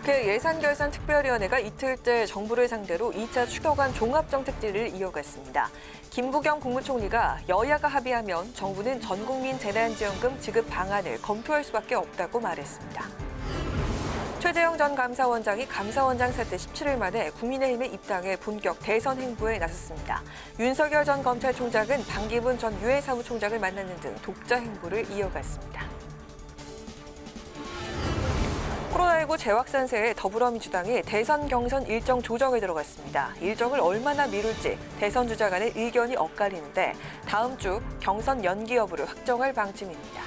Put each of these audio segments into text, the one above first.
국회 예산결산특별위원회가 이틀째 정부를 상대로 2차 추경안 종합정책질의를 이어갔습니다. 김부겸 국무총리가 여야가 합의하면 정부는 전국민 재난지원금 지급 방안을 검토할 수밖에 없다고 말했습니다. 최재형 전 감사원장이 감사원장 사퇴 17일 만에 국민의힘에 입당해 본격 대선 행보에 나섰습니다. 윤석열 전 검찰총장은 반기문 전 유엔 사무총장을 만나는 등 독자 행보를 이어갔습니다. 코로나19 재확산세에 더불어민주당이 대선 경선 일정 조정에 들어갔습니다. 일정을 얼마나 미룰지 대선 주자 간의 의견이 엇갈리는데 다음 주 경선 연기 여부를 확정할 방침입니다.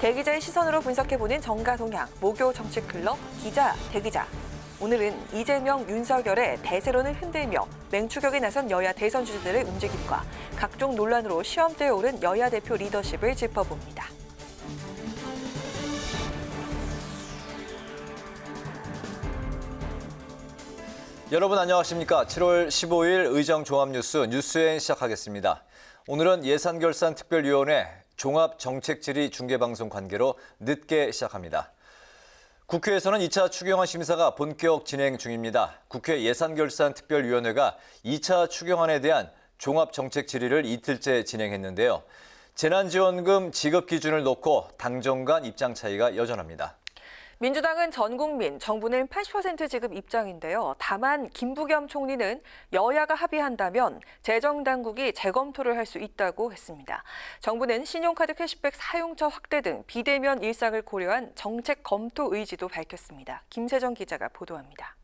대기자의 시선으로 분석해보는 정가동향, 모교 정치클럽 기자, 대기자. 오늘은 이재명, 윤석열의 대세론을 흔들며 맹추격에 나선 여야 대선 주자들의 움직임과 각종 논란으로 시험대에 오른 여야 대표 리더십을 짚어봅니다. 여러분 안녕하십니까? 7월 15일 의정종합뉴스 뉴스엔 시작하겠습니다. 오늘은 예산결산특별위원회 종합정책질의 중계방송 관계로 늦게 시작합니다. 국회에서는 2차 추경안 심사가 본격 진행 중입니다. 국회 예산결산특별위원회가 2차 추경안에 대한 종합정책질의를 이틀째 진행했는데요. 재난지원금 지급 기준을 놓고 당정 간 입장 차이가 여전합니다. 민주당은 전 국민, 정부는 80% 지급 입장인데요. 다만 김부겸 총리는 여야가 합의한다면 재정당국이 재검토를 할 수 있다고 했습니다. 정부는 신용카드 캐시백 사용처 확대 등 비대면 일상을 고려한 정책 검토 의지도 밝혔습니다. 김세정 기자가 보도합니다.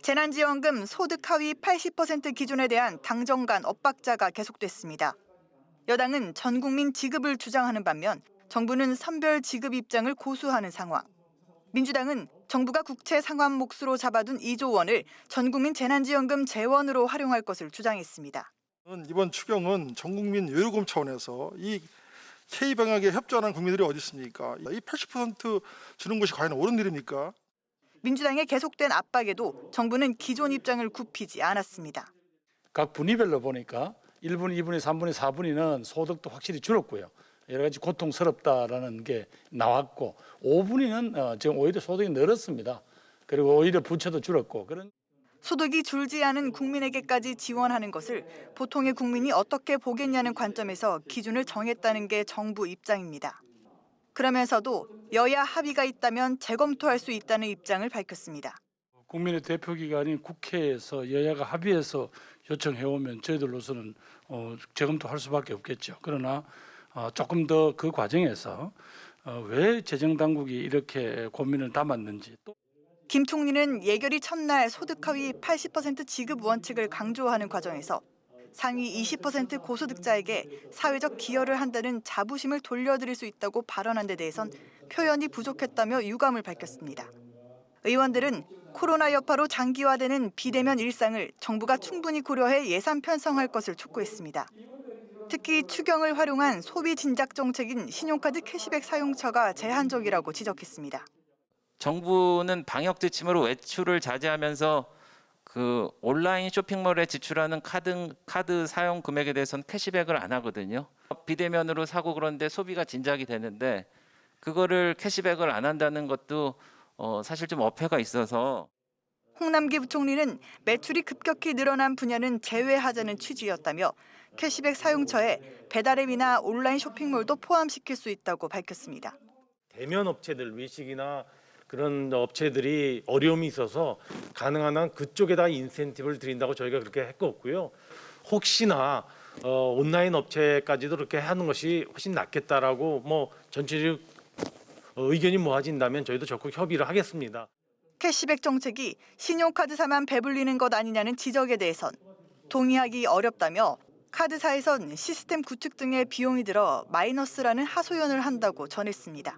재난지원금 소득 하위 80% 기준에 대한 당정 간 엇박자가 계속됐습니다. 여당은 전 국민 지급을 주장하는 반면 정부는 선별 지급 입장을 고수하는 상황. 민주당은 정부가 국채 상환 몫으로 잡아둔 2조 원을 전국민 재난지원금 재원으로 활용할 것을 주장했습니다. 이번 추경은 전국민 요요금 차원에서 이 K방역에 협조하는 국민들이 어디 있습니까? 이 80% 주는 것이 과연 옳은 일입니까? 민주당의 계속된 압박에도 정부는 기존 입장을 굽히지 않았습니다. 각 분위별로 보니까 1분위, 2분위, 3분위, 4분위는 소득도 확실히 줄었고요. 여러 가지 고통스럽다라는 게 나왔고 5분위는 지금 오히려 소득이 늘었습니다. 그리고 오히려 부채도 줄었고 그런 소득이 줄지 않은 국민에게까지 지원하는 것을 보통의 국민이 어떻게 보겠냐는 관점에서 기준을 정했다는 게 정부 입장입니다. 그러면서도 여야 합의가 있다면 재검토할 수 있다는 입장을 밝혔습니다. 국민의 대표기관인 국회에서 여야가 합의해서 요청해오면 저희들로서는 재검토할 수밖에 없겠죠. 그러나 조금 더 그 과정에서 왜 재정당국이 이렇게 고민을 담았는지 또 김 총리는 예결위 첫날 소득 하위 80% 지급 원칙을 강조하는 과정에서 상위 20% 고소득자에게 사회적 기여를 한다는 자부심을 돌려드릴 수 있다고 발언한 데 대해선 표현이 부족했다며 유감을 밝혔습니다. 의원들은 코로나 여파로 장기화되는 비대면 일상을 정부가 충분히 고려해 예산 편성할 것을 촉구했습니다. 특히 추경을 활용한 소비 진작 정책인 신용카드 캐시백 사용처가 제한적이라고 지적했습니다. 정부는 방역 지침으로 외출을 자제하면서 그 온라인 쇼핑몰에 지출하는 카드 사용 금액에 대해서는 캐시백을 안 하거든요. 비대면으로 사고 그런데 소비가 진작이 되는데 그거를 캐시백을 안 한다는 것도 사실 좀 어폐가 있어서. 홍남기 부총리는 매출이 급격히 늘어난 분야는 제외하자는 취지였다며 캐시백 사용처에 배달앱이나 온라인 쇼핑몰도 포함시킬 수 있다고 밝혔습니다. 대면 업체들, 외식이나 그런 업체들이 어려움이 있어서 가능한 한 그쪽에다 인센티브를 드린다고 저희가 그렇게 했었고요. 혹시나 온라인 업체까지도 그렇게 하는 것이 훨씬 낫겠다라고 전체적 의견이 모아진다면 저희도 적극 협의를 하겠습니다. 캐시백 정책이 신용카드사만 배불리는 것 아니냐는 지적에 대해선 동의하기 어렵다며 카드사에선 시스템 구축 등의 비용이 들어 마이너스라는 하소연을 한다고 전했습니다.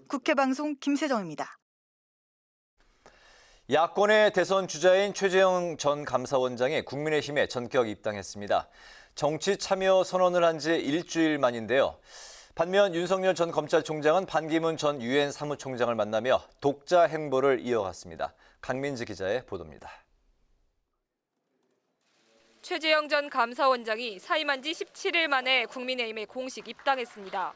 국회방송 김세정입니다. 야권의 대선 주자인 최재형 전 감사원장이 국민의힘에 전격 입당했습니다. 정치 참여 선언을 한 지 일주일 만인데요. 반면 윤석열 전 검찰총장은 반기문 전 유엔 사무총장을 만나며 독자 행보를 이어갔습니다. 강민지 기자의 보도입니다. 최재형 전 감사원장이 사임한 지 17일 만에 국민의힘에 공식 입당했습니다.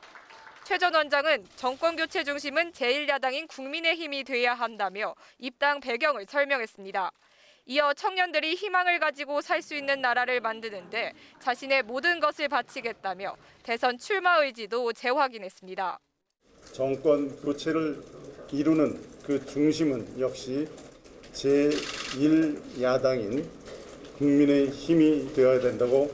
최 전 원장은 정권 교체 중심은 제1야당인 국민의힘이 돼야 한다며 입당 배경을 설명했습니다. 이어 청년들이 희망을 가지고 살 수 있는 나라를 만드는데 자신의 모든 것을 바치겠다며 대선 출마 의지도 재확인했습니다. 정권 교체를 이루는 그 중심은 역시 제1야당인 국민의힘이 되어야 된다고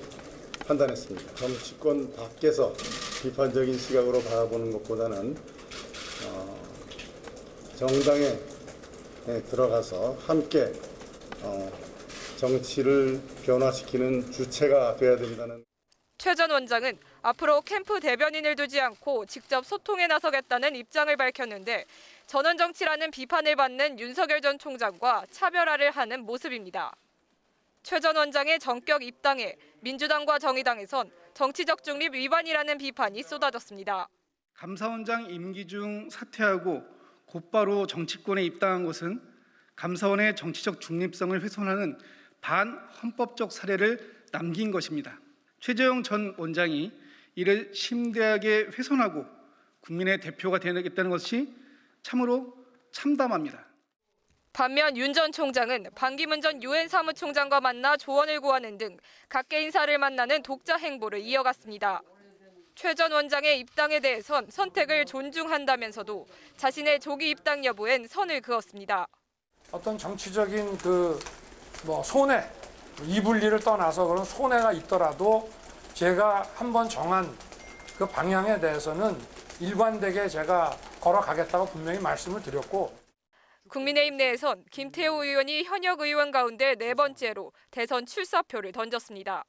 판단했습니다. 정치권 밖에서 비판적인 시각으로 바라보는 것보다는 정당에 들어가서 함께 정치를 변화시키는 주체가 되어야 된다는. 최 전 원장은 앞으로 캠프 대변인을 두지 않고 직접 소통에 나서겠다는 입장을 밝혔는데 전원 정치라는 비판을 받는 윤석열 전 총장과 차별화를 하는 모습입니다. 최 전 원장의 전격 입당에 민주당과 정의당에선 정치적 중립 위반이라는 비판이 쏟아졌습니다. 감사원장 임기 중 사퇴하고 곧바로 정치권에 입당한 것은 감사원의 정치적 중립성을 훼손하는 반헌법적 사례를 남긴 것입니다. 최재형 전 원장이 이를 심대하게 훼손하고 국민의 대표가 되겠다는 것이 참으로 참담합니다. 반면 윤 전 총장은 반기문 전 유엔 사무총장과 만나 조언을 구하는 등 각계 인사를 만나는 독자 행보를 이어갔습니다. 최 전 원장의 입당에 대해선 선택을 존중한다면서도 자신의 조기 입당 여부엔 선을 그었습니다. 어떤 정치적인 손해, 이불리를 떠나서 그런 손해가 있더라도 제가 한번 정한 그 방향에 대해서는 일관되게 제가 걸어가겠다고 분명히 말씀을 드렸고. 국민의힘 내에선 김태우 의원이 현역 의원 가운데 4번째로 대선 출사표를 던졌습니다.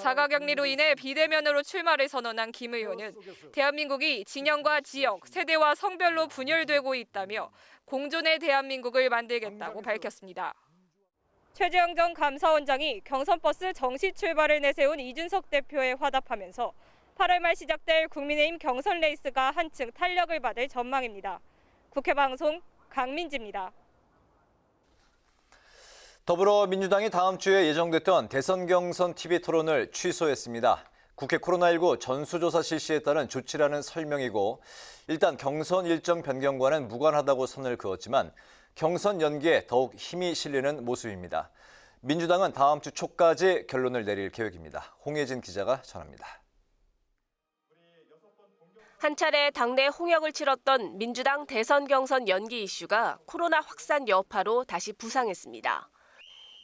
자가격리로 인해 비대면으로 출마를 선언한 김 의원은 대한민국이 진영과 지역, 세대와 성별로 분열되고 있다며 공존의 대한민국을 만들겠다고 밝혔습니다. 최재형 전 감사원장이 경선버스 정시 출발을 내세운 이준석 대표에 화답하면서 8월 말 시작될 국민의힘 경선 레이스가 한층 탄력을 받을 전망입니다. 국회방송 강민지입니다. 더불어민주당이 다음 주에 예정됐던 대선 경선 TV 토론을 취소했습니다. 국회 코로나19 전수조사 실시에 따른 조치라는 설명이고 일단 경선 일정 변경과는 무관하다고 선을 그었지만 경선 연기에 더욱 힘이 실리는 모습입니다. 민주당은 다음 주 초까지 결론을 내릴 계획입니다. 홍예진 기자가 전합니다. 한 차례 당내 홍역을 치렀던 민주당 대선 경선 연기 이슈가 코로나 확산 여파로 다시 부상했습니다.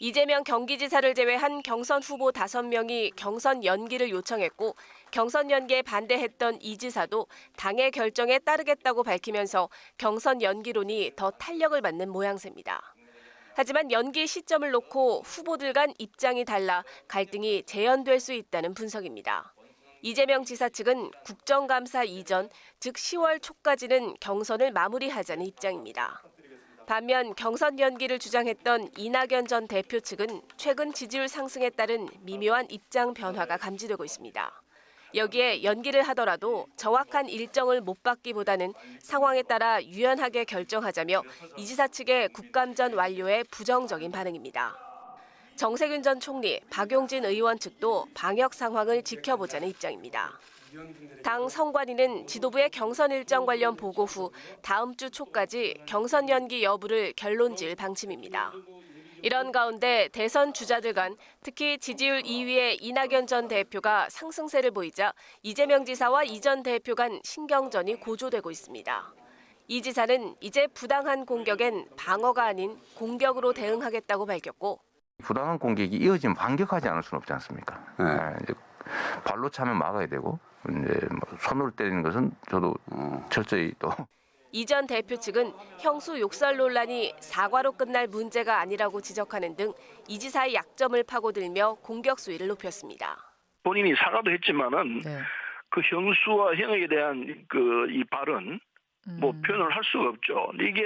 이재명 경기지사를 제외한 경선 후보 5명이 경선 연기를 요청했고 경선 연기에 반대했던 이 지사도 당의 결정에 따르겠다고 밝히면서 경선 연기론이 더 탄력을 받는 모양새입니다. 하지만 연기 시점을 놓고 후보들 간 입장이 달라 갈등이 재현될 수 있다는 분석입니다. 이재명 지사 측은 국정감사 이전, 즉 10월 초까지는 경선을 마무리하자는 입장입니다. 반면 경선 연기를 주장했던 이낙연 전 대표 측은 최근 지지율 상승에 따른 미묘한 입장 변화가 감지되고 있습니다. 여기에 연기를 하더라도 정확한 일정을 못 받기보다는 상황에 따라 유연하게 결정하자며 이 지사 측의 국감전 완료에 부정적인 반응입니다. 정세균 전 총리, 박용진 의원 측도 방역 상황을 지켜보자는 입장입니다. 당 선관위는 지도부의 경선 일정 관련 보고 후 다음 주 초까지 경선 연기 여부를 결론질 방침입니다. 이런 가운데 대선 주자들 간 특히 지지율 2위의 이낙연 전 대표가 상승세를 보이자 이재명 지사와 이 전 대표 간 신경전이 고조되고 있습니다. 이 지사는 이제 부당한 공격엔 방어가 아닌 공격으로 대응하겠다고 밝혔고 부당한 공격이 이어지면 반격하지 않을 수는 없지 않습니까? 이제 발로 차면 막아야 되고 이제 손으로 때리는 것은 저도 철저히 또. 이 전 대표 측은 형수 욕설 논란이 사과로 끝날 문제가 아니라고 지적하는 등 이 지사의 약점을 파고들며 공격 수위를 높였습니다. 본인이 사과도 했지만은 그 형수와 형에 대한 이 발언 표현을 할 수가 없죠. 이게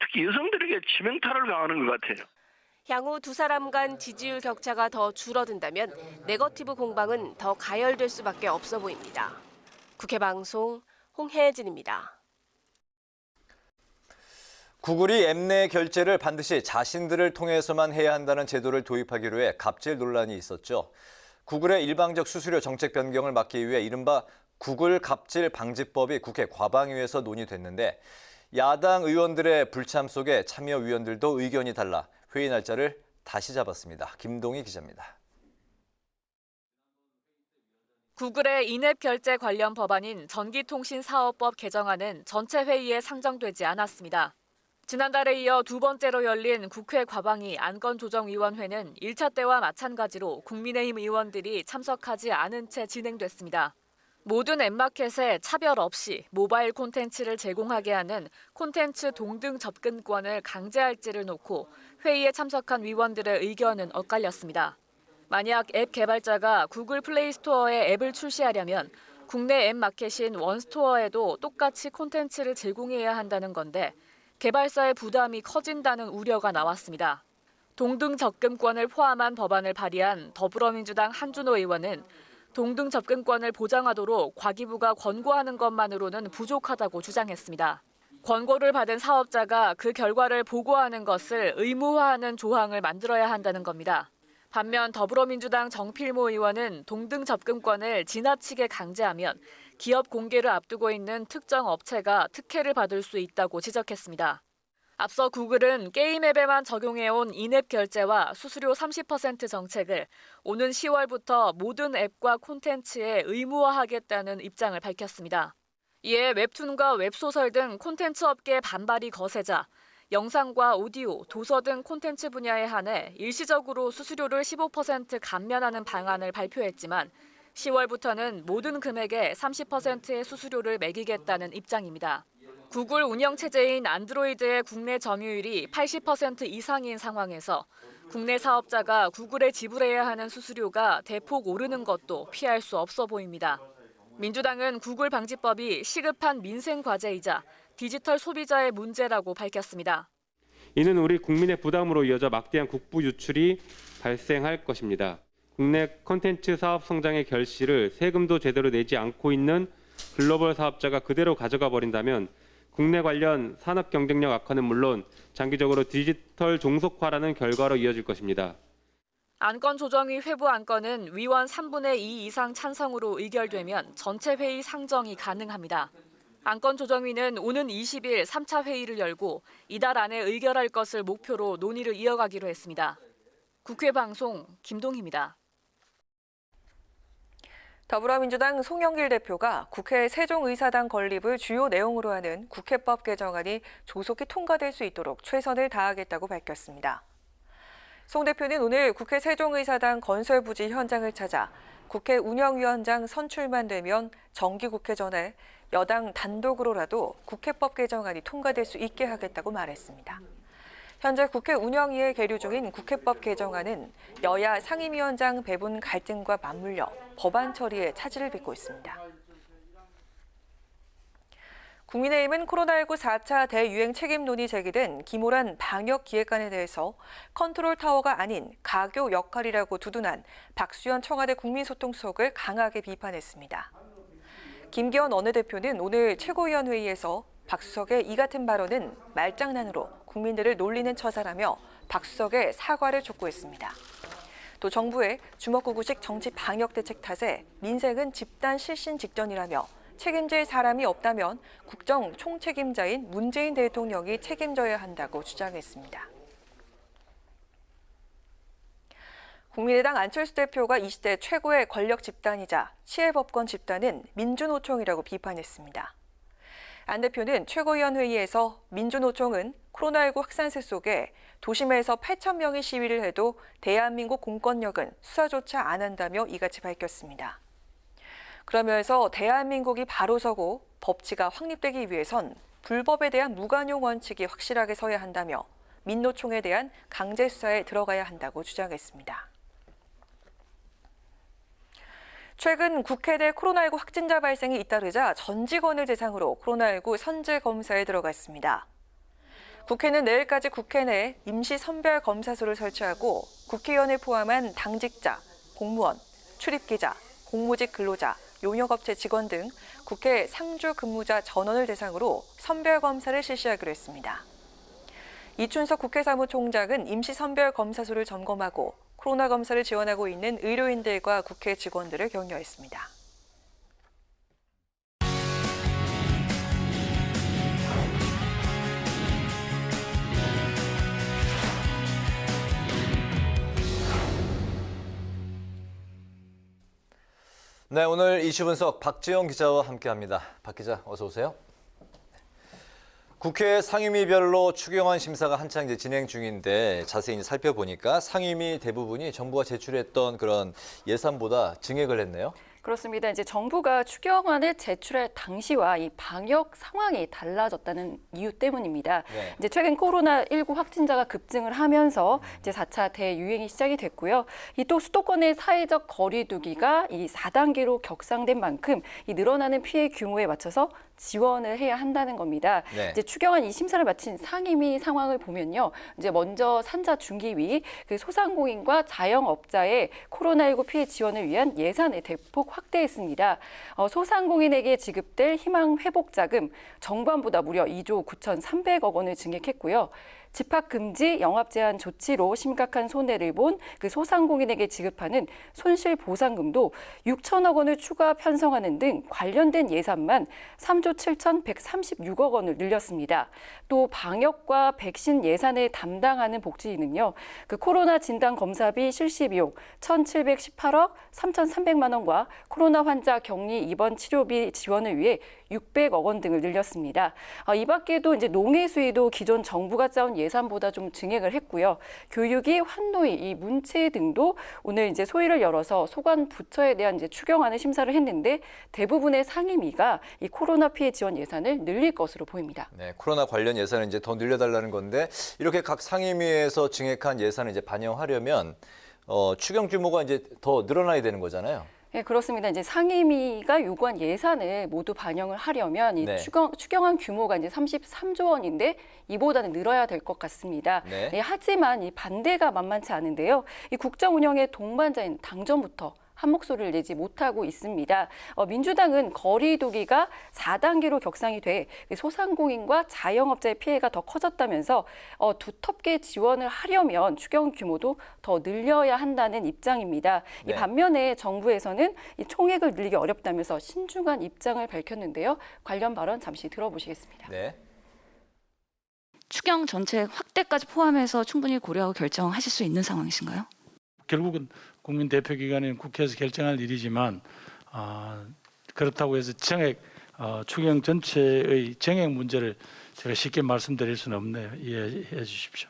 특히 여성들에게 치명타를 가하는 것 같아요. 향후 두 사람 간 지지율 격차가 더 줄어든다면 네거티브 공방은 더 가열될 수밖에 없어 보입니다. 국회 방송 홍혜진입니다. 구글이 앱 내 결제를 반드시 자신들을 통해서만 해야 한다는 제도를 도입하기로 해 갑질 논란이 있었죠. 구글의 일방적 수수료 정책 변경을 막기 위해 이른바 구글 갑질 방지법이 국회 과방위에서 논의됐는데 야당 의원들의 불참 속에 참여위원들도 의견이 달라 회의 날짜를 다시 잡았습니다. 김동희 기자입니다. 구글의 인앱 결제 관련 법안인 전기통신사업법 개정안은 전체 회의에 상정되지 않았습니다. 지난달에 이어 두 번째로 열린 국회 과방위 안건조정위원회는 1차 때와 마찬가지로 국민의힘 의원들이 참석하지 않은 채 진행됐습니다. 모든 앱마켓에 차별 없이 모바일 콘텐츠를 제공하게 하는 콘텐츠 동등 접근권을 강제할지를 놓고 회의에 참석한 위원들의 의견은 엇갈렸습니다. 만약 앱 개발자가 구글 플레이 스토어에 앱을 출시하려면 국내 앱 마켓인 원스토어에도 똑같이 콘텐츠를 제공해야 한다는 건데 개발사의 부담이 커진다는 우려가 나왔습니다. 동등 접근권을 포함한 법안을 발의한 더불어민주당 한준호 의원은 동등 접근권을 보장하도록 과기부가 권고하는 것만으로는 부족하다고 주장했습니다. 권고를 받은 사업자가 그 결과를 보고하는 것을 의무화하는 조항을 만들어야 한다는 겁니다. 반면 더불어민주당 정필모 의원은 동등 접근권을 지나치게 강제하면 기업 공개를 앞두고 있는 특정 업체가 특혜를 받을 수 있다고 지적했습니다. 앞서 구글은 게임 앱에만 적용해온 인앱 결제와 수수료 30% 정책을 오는 10월부터 모든 앱과 콘텐츠에 의무화하겠다는 입장을 밝혔습니다. 이에 웹툰과 웹소설 등 콘텐츠 업계의 반발이 거세자 영상과 오디오, 도서 등 콘텐츠 분야에 한해 일시적으로 수수료를 15% 감면하는 방안을 발표했지만 10월부터는 모든 금액에 30%의 수수료를 매기겠다는 입장입니다. 구글 운영체제인 안드로이드의 국내 점유율이 80% 이상인 상황에서 국내 사업자가 구글에 지불해야 하는 수수료가 대폭 오르는 것도 피할 수 없어 보입니다. 민주당은 구글 방지법이 시급한 민생 과제이자 디지털 소비자의 문제라고 밝혔습니다. 이는 우리 국민의 부담으로 이어져 막대한 국부 유출이 발생할 것입니다. 국내 콘텐츠 사업 성장의 결실을 세금도 제대로 내지 않고 있는 글로벌 사업자가 그대로 가져가 버린다면 국내 관련 산업 경쟁력 악화는 물론 장기적으로 디지털 종속화라는 결과로 이어질 것입니다. 안건조정위 회부 안건은 위원 3분의 2 이상 찬성으로 의결되면 전체 회의 상정이 가능합니다. 안건조정위는 오는 20일 3차 회의를 열고 이달 안에 의결할 것을 목표로 논의를 이어가기로 했습니다. 국회 방송 김동희입니다. 더불어민주당 송영길 대표가 국회 세종의사당 건립을 주요 내용으로 하는 국회법 개정안이 조속히 통과될 수 있도록 최선을 다하겠다고 밝혔습니다. 송 대표는 오늘 국회 세종의사당 건설 부지 현장을 찾아 국회 운영위원장 선출만 되면 정기국회 전에 여당 단독으로라도 국회법 개정안이 통과될 수 있게 하겠다고 말했습니다. 현재 국회 운영위에 계류 중인 국회법 개정안은 여야 상임위원장 배분 갈등과 맞물려 법안 처리에 차질을 빚고 있습니다. 국민의힘은 코로나19 4차 대유행 책임 논의 제기된 김호란 방역기획관에 대해서 컨트롤 타워가 아닌 가교 역할이라고 두둔한 박수현 청와대 국민소통수석을 강하게 비판했습니다. 김기현 원내대표는 오늘 최고위원회의에서 박 수석의 이 같은 발언은 말장난으로 국민들을 놀리는 처사라며 박 수석의 사과를 촉구했습니다. 또 정부의 주먹구구식 정치 방역 대책 탓에 민생은 집단 실신 직전이라며 책임질 사람이 없다면 국정 총책임자인 문재인 대통령이 책임져야 한다고 주장했습니다. 국민의당 안철수 대표가 20대 최고의 권력 집단이자 시혜법권 집단은 민주노총이라고 비판했습니다. 안 대표는 최고위원회의에서 민주노총은 코로나19 확산세 속에 도심에서 8천 명이 시위를 해도 대한민국 공권력은 수사조차 안 한다며 이같이 밝혔습니다. 그러면서 대한민국이 바로 서고 법치가 확립되기 위해선 불법에 대한 무관용 원칙이 확실하게 서야 한다며 민노총에 대한 강제 수사에 들어가야 한다고 주장했습니다. 최근 국회 내 코로나19 확진자 발생이 잇따르자 전 직원을 대상으로 코로나19 선제 검사에 들어갔습니다. 국회는 내일까지 국회 내 임시 선별 검사소를 설치하고 국회의원을 포함한 당직자, 공무원, 출입기자, 공무직 근로자, 용역업체 직원 등 국회 상주 근무자 전원을 대상으로 선별 검사를 실시하기로 했습니다. 이춘석 국회 사무총장은 임시 선별 검사소를 점검하고 코로나 검사를 지원하고 있는 의료인들과 국회 직원들을 격려했습니다. 네, 오늘 이슈 분석 박지영 기자와 함께합니다. 박 기자, 어서 오세요. 국회 상임위별로 추경안 심사가 한창 이제 진행 중인데 자세히 살펴보니까 상임위 대부분이 정부가 제출했던 그런 예산보다 증액을 했네요. 그렇습니다. 이제 정부가 추경안을 제출할 당시와 이 방역 상황이 달라졌다는 이유 때문입니다. 네. 이제 최근 코로나19 확진자가 급증을 하면서 이제 4차 대유행이 시작이 됐고요. 이 또 수도권의 사회적 거리두기가 이 4단계로 격상된 만큼 이 늘어나는 피해 규모에 맞춰서 지원을 해야 한다는 겁니다. 네. 이제 추경안 이 심사를 마친 상임위 상황을 보면요. 이제 먼저 산자중기위, 그 소상공인과 자영업자의 코로나19 피해 지원을 위한 예산을 대폭 확대했습니다. 소상공인에게 지급될 희망회복자금 정부안보다 무려 2조 9,300억 원을 증액했고요. 집합금지, 영업제한 조치로 심각한 손해를 본 그 소상공인에게 지급하는 손실보상금도 6천억 원을 추가 편성하는 등 관련된 예산만 3조 7,136억 원을 늘렸습니다. 또 방역과 백신 예산을 담당하는 복지위는요. 그 코로나 진단 검사비 실시 비용 1,718억 3,300만 원과 코로나 환자 격리 입원 치료비 지원을 위해 600억 원 등을 늘렸습니다. 이 밖에도 이제 농해 수위도 기존 정부가 짜온 예산보다 좀 증액을 했고요. 교육이, 환노위, 이 문체 등도 오늘 이제 소위를 열어서 소관 부처에 대한 이제 추경안을 심사를 했는데 대부분의 상임위가 이 코로나 피해 지원 예산을 늘릴 것으로 보입니다. 네, 코로나 관련 예산을 이제 더 늘려달라는 건데 이렇게 각 상임위에서 증액한 예산을 이제 반영하려면 추경 규모가 이제 더 늘어나야 되는 거잖아요. 네, 그렇습니다. 이제 상임위가 요구한 예산을 모두 반영을 하려면 이 네. 추경안 규모가 이제 33조 원인데 이보다는 늘어야 될 것 같습니다. 네. 네, 하지만 이 반대가 만만치 않은데요. 이 국정 운영의 동반자인 당정부터 한 목소리를 내지 못하고 있습니다. 민주당은 거리두기가 4단계로 격상이 돼 소상공인과 자영업자의 피해가 더 커졌다면서 두텁게 지원을 하려면 추경 규모도 더 늘려야 한다는 입장입니다. 네. 이 반면에 정부에서는 이 총액을 늘리기 어렵다면서 신중한 입장을 밝혔는데요. 관련 발언 잠시 들어보시겠습니다. 네. 추경 전체 확대까지 포함해서 충분히 고려하고 결정하실 수 있는 상황이신가요? 결국은 국민 대표기관인 국회에서 결정할 일이지만 그렇다고 해서 추경 전체의 정액 문제를 제가 쉽게 말씀드릴 수는 없네요. 이해해 주십시오.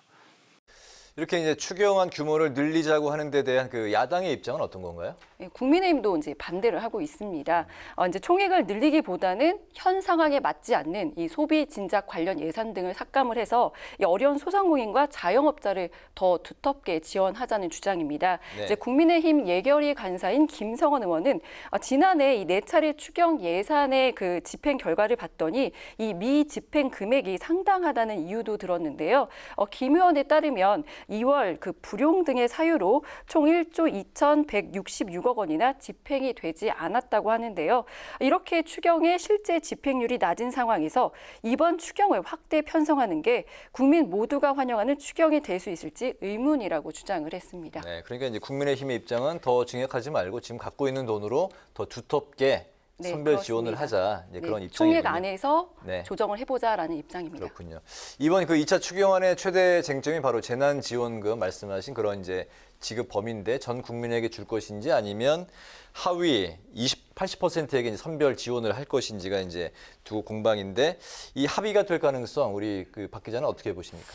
이렇게 이제 추경안 규모를 늘리자고 하는 데 대한 그 야당의 입장은 어떤 건가요? 국민의힘도 이제 반대를 하고 있습니다. 이제 총액을 늘리기보다는 현 상황에 맞지 않는 이 소비 진작 관련 예산 등을 삭감을 해서 이 어려운 소상공인과 자영업자를 더 두텁게 지원하자는 주장입니다. 네. 이제 국민의힘 예결위 간사인 김성원 의원은 지난해 이 4차례 추경 예산의 그 집행 결과를 봤더니 이 미집행 금액이 상당하다는 이유도 들었는데요. 김 의원에 따르면 2월 그 불용 등의 사유로 총 1조 2,166억 원이나 집행이 되지 않았다고 하는데요. 이렇게 추경의 실제 집행률이 낮은 상황에서 이번 추경을 확대 편성하는 게 국민 모두가 환영하는 추경이 될 수 있을지 의문이라고 주장을 했습니다. 네, 그러니까 이제 국민의힘의 입장은 더 증액하지 말고 지금 갖고 있는 돈으로 더 두텁게 네, 선별 그렇습니다. 지원을 하자 이제 그런 네, 입장이군요. 총액 안에서 네. 조정을 해보자라는 입장입니다. 그렇군요. 이번 그 2차 추경안의 최대 쟁점이 바로 재난지원금 말씀하신 그런 이제 지급 범위인데 전 국민에게 줄 것인지 아니면 하위 80%에게 선별 지원을 할 것인지가 이제 두 공방인데 이 합의가 될 가능성 우리 그 박 기자는 어떻게 보십니까?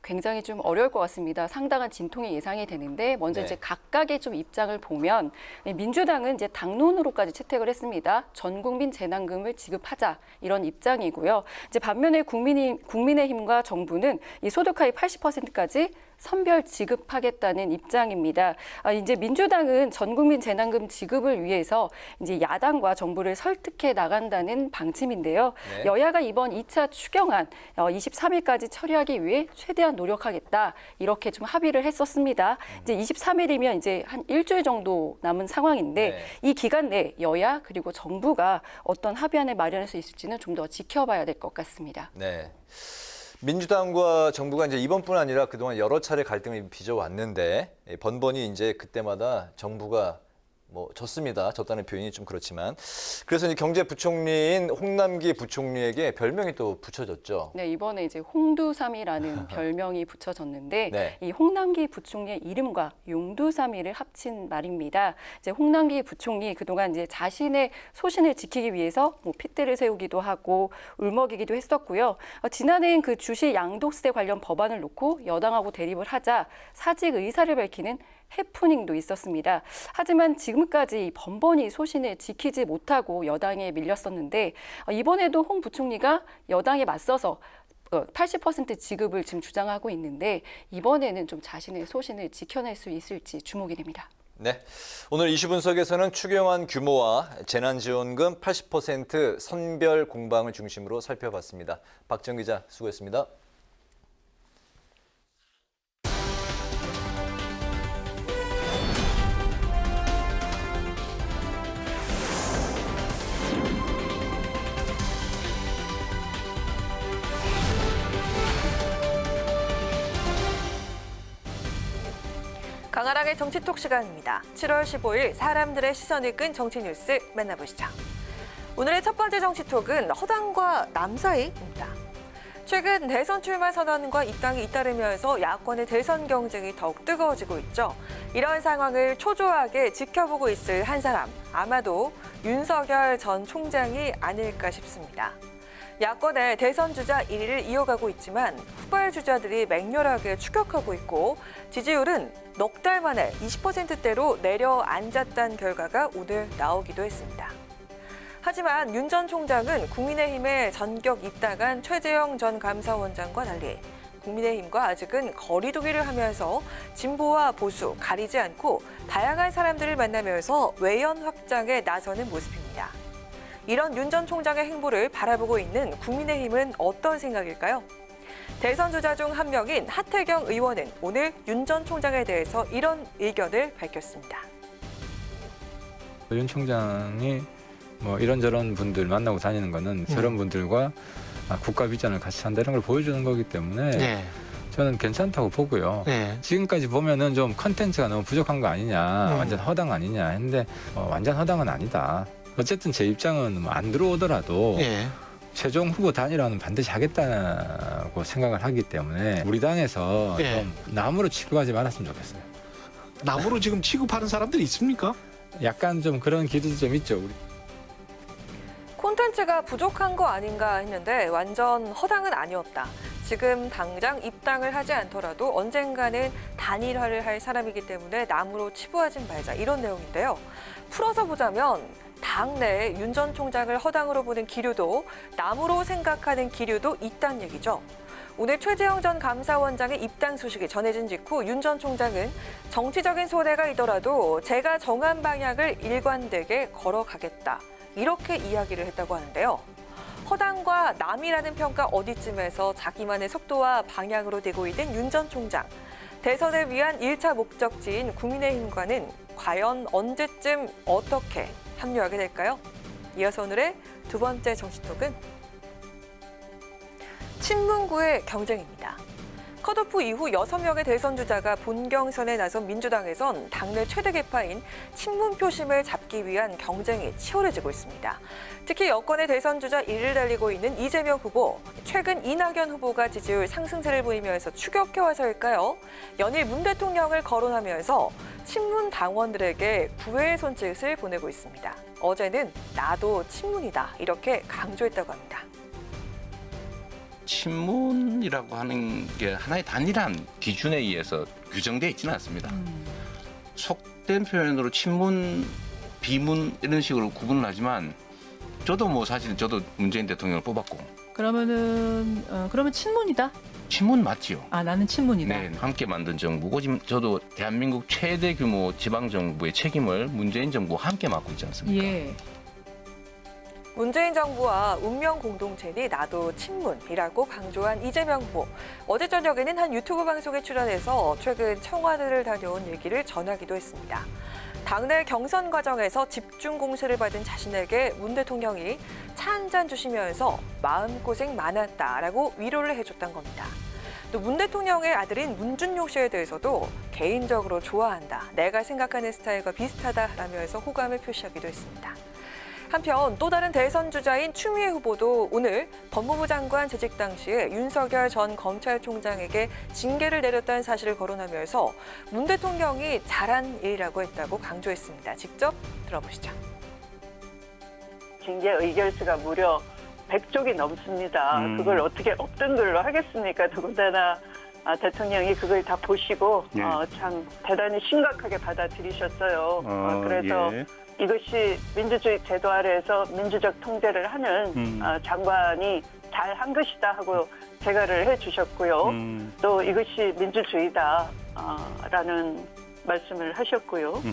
굉장히 좀 어려울 것 같습니다. 상당한 진통이 예상이 되는데 먼저 네. 이제 각각의 좀 입장을 보면 민주당은 이제 당론으로까지 채택을 했습니다. 전 국민 재난금을 지급하자 이런 입장이고요. 이제 반면에 국민의힘과 정부는 이 소득 하위 80%까지 선별 지급하겠다는 입장입니다. 이제 민주당은 전 국민 재난금 지급을 위해서 이제 야당과 정부를 설득해 나간다는 방침인데요. 네. 여야가 이번 2차 추경안 23일까지 처리하기 위해 최대한 노력하겠다 이렇게 좀 합의를 했었습니다. 이제 23일이면 이제 한 일주일 정도 남은 상황인데 네. 이 기간 내 여야 그리고 정부가 어떤 합의안을 마련할 수 있을지는 좀 더 지켜봐야 될 것 같습니다. 네. 민주당과 정부가 이제 이번뿐 아니라 그동안 여러 차례 갈등을 빚어왔는데 번번이 이제 그때마다 정부가 졌습니다. 졌다는 표현이 좀 그렇지만. 그래서 이제 경제부총리인 홍남기 부총리에게 별명이 또 붙여졌죠. 네, 이번에 이제 홍두삼이라는 별명이 붙여졌는데 네. 이 홍남기 부총리의 이름과 용두삼이를 합친 말입니다. 이제 홍남기 부총리 그동안 이제 자신의 소신을 지키기 위해서 핏대를 세우기도 하고 울먹이기도 했었고요. 지난해엔 그 주식 양도세 관련 법안을 놓고 여당하고 대립을 하자 사직 의사를 밝히는 해프닝도 있었습니다. 하지만 지금까지 번번이 소신을 지키지 못하고 여당에 밀렸었는데 이번에도 홍 부총리가 여당에 맞서서 80% 지급을 지금 주장하고 있는데 이번에는 좀 자신의 소신을 지켜낼 수 있을지 주목이 됩니다. 네, 오늘 이슈 분석에서는 추경안 규모와 재난지원금 80% 선별 공방을 중심으로 살펴봤습니다. 박정 기자 수고했습니다. 강하랑의 정치톡 시간입니다. 7월 15일 사람들의 시선을 끈 정치 뉴스 만나보시죠. 오늘의 첫 번째 정치톡은 허당과 남 사이입니다. 최근 대선 출마 선언과 입당이 잇따르면서 야권의 대선 경쟁이 더욱 뜨거워지고 있죠. 이런 상황을 초조하게 지켜보고 있을 한 사람, 아마도 윤석열 전 총장이 아닐까 싶습니다. 야권의 대선 주자 1위를 이어가고 있지만 후발 주자들이 맹렬하게 추격하고 있고 지지율은 넉 달 만에 20%대로 내려앉았다는 결과가 오늘 나오기도 했습니다. 하지만 윤 전 총장은 국민의힘에 전격 입당한 최재형 전 감사원장과 달리 국민의힘과 아직은 거리두기를 하면서 진보와 보수 가리지 않고 다양한 사람들을 만나면서 외연 확장에 나서는 모습입니다. 이런 윤 전 총장의 행보를 바라보고 있는 국민의힘은 어떤 생각일까요? 대선 주자 중 한 명인 하태경 의원은 오늘 윤 전 총장에 대해서 이런 의견을 밝혔습니다. 윤 총장이 이런저런 분들 만나고 다니는 거는 저런 분들과 국가 비전을 같이 한다는 걸 보여주는 거기 때문에 저는 괜찮다고 보고요. 지금까지 보면은 좀 컨텐츠가 너무 부족한 거 아니냐, 완전 허당 아니냐 했는데 완전 허당은 아니다. 어쨌든 제 입장은 안 들어오더라도 최종 후보 단일화는 반드시 하겠다고 생각을 하기 때문에 우리 당에서 좀 남으로 취급하지 말았으면 좋겠어요. 남으로 지금 취급하는 사람들이 있습니까? 약간 좀 그런 기류도 좀 있죠. 우리. 콘텐츠가 부족한 거 아닌가 했는데 완전 허당은 아니었다. 지금 당장 입당을 하지 않더라도 언젠가는 단일화를 할 사람이기 때문에 남으로 치부하지 말자 이런 내용인데요. 풀어서 보자면 당내에 윤 전 총장을 허당으로 보는 기류도 남으로 생각하는 기류도 있다는 얘기죠. 오늘 최재형 전 감사원장의 입당 소식이 전해진 직후 윤 전 총장은 정치적인 손해가 있더라도 제가 정한 방향을 일관되게 걸어가겠다. 이렇게 이야기를 했다고 하는데요. 허당과 남이라는 평가 어디쯤에서 자기만의 속도와 방향으로 되고 있는 윤 전 총장. 대선을 위한 1차 목적지인 국민의힘과는 과연 언제쯤 어떻게 합류하게 될까요? 이어서 오늘의 두 번째 정치톡은 친문구의 경쟁입니다. 컷오프 이후 6명의 대선 주자가 본경선에 나선 민주당에선 당내 최대 계파인 친문 표심을 잡기 위한 경쟁이 치열해지고 있습니다. 특히 여권의 대선 주자 1위를 달리고 있는 이재명 후보, 최근 이낙연 후보가 지지율 상승세를 보이면서 추격해와서일까요? 연일 문 대통령을 거론하면서 친문 당원들에게 구애의 손짓을 보내고 있습니다. 어제는 나도 친문이다 이렇게 강조했다고 합니다. 친문이라고 하는 게 하나의 단일한 기준에 의해서 규정되어 있지는 않습니다. 속된 표현으로 친문, 비문 이런 식으로 구분을 하지만 저도 사실 저도 문재인 대통령을 뽑았고. 그러면 친문이다? 친문 맞지요. 나는 친문이다. 네, 함께 만든 정부고 지금 저도 대한민국 최대 규모 지방 정부의 책임을 문재인 정부와 함께 맡고 있지 않습니까? 예. 문재인 정부와 운명 공동체니 나도 친문이라고 강조한 이재명 후보. 어제 저녁에는 한 유튜브 방송에 출연해서 최근 청와대를 다녀온 얘기를 전하기도 했습니다. 당내 경선 과정에서 집중 공세를 받은 자신에게 문 대통령이 차 한 잔 주시면서 마음고생 많았다라고 위로를 해줬던 겁니다. 또 문 대통령의 아들인 문준용 씨에 대해서도 개인적으로 좋아한다. 내가 생각하는 스타일과 비슷하다라면서 호감을 표시하기도 했습니다. 한편 또 다른 대선 주자인 추미애 후보도 오늘 법무부 장관 재직 당시에 윤석열 전 검찰총장에게 징계를 내렸다는 사실을 거론하면서 문 대통령이 잘한 일이라고 했다고 강조했습니다. 직접 들어보시죠. 징계 의결수가 무려 100쪽이 넘습니다. 그걸 어떻게 없던 글로 하겠습니까? 더군다나 대통령이 그걸 다 보시고 참 대단히 심각하게 받아들이셨어요. 그래서 이것이 민주주의 제도 아래에서 민주적 통제를 하는 장관이 잘한 것이다 하고 제가를 해주셨고요. 또 이것이 민주주의다라는 말씀을 하셨고요.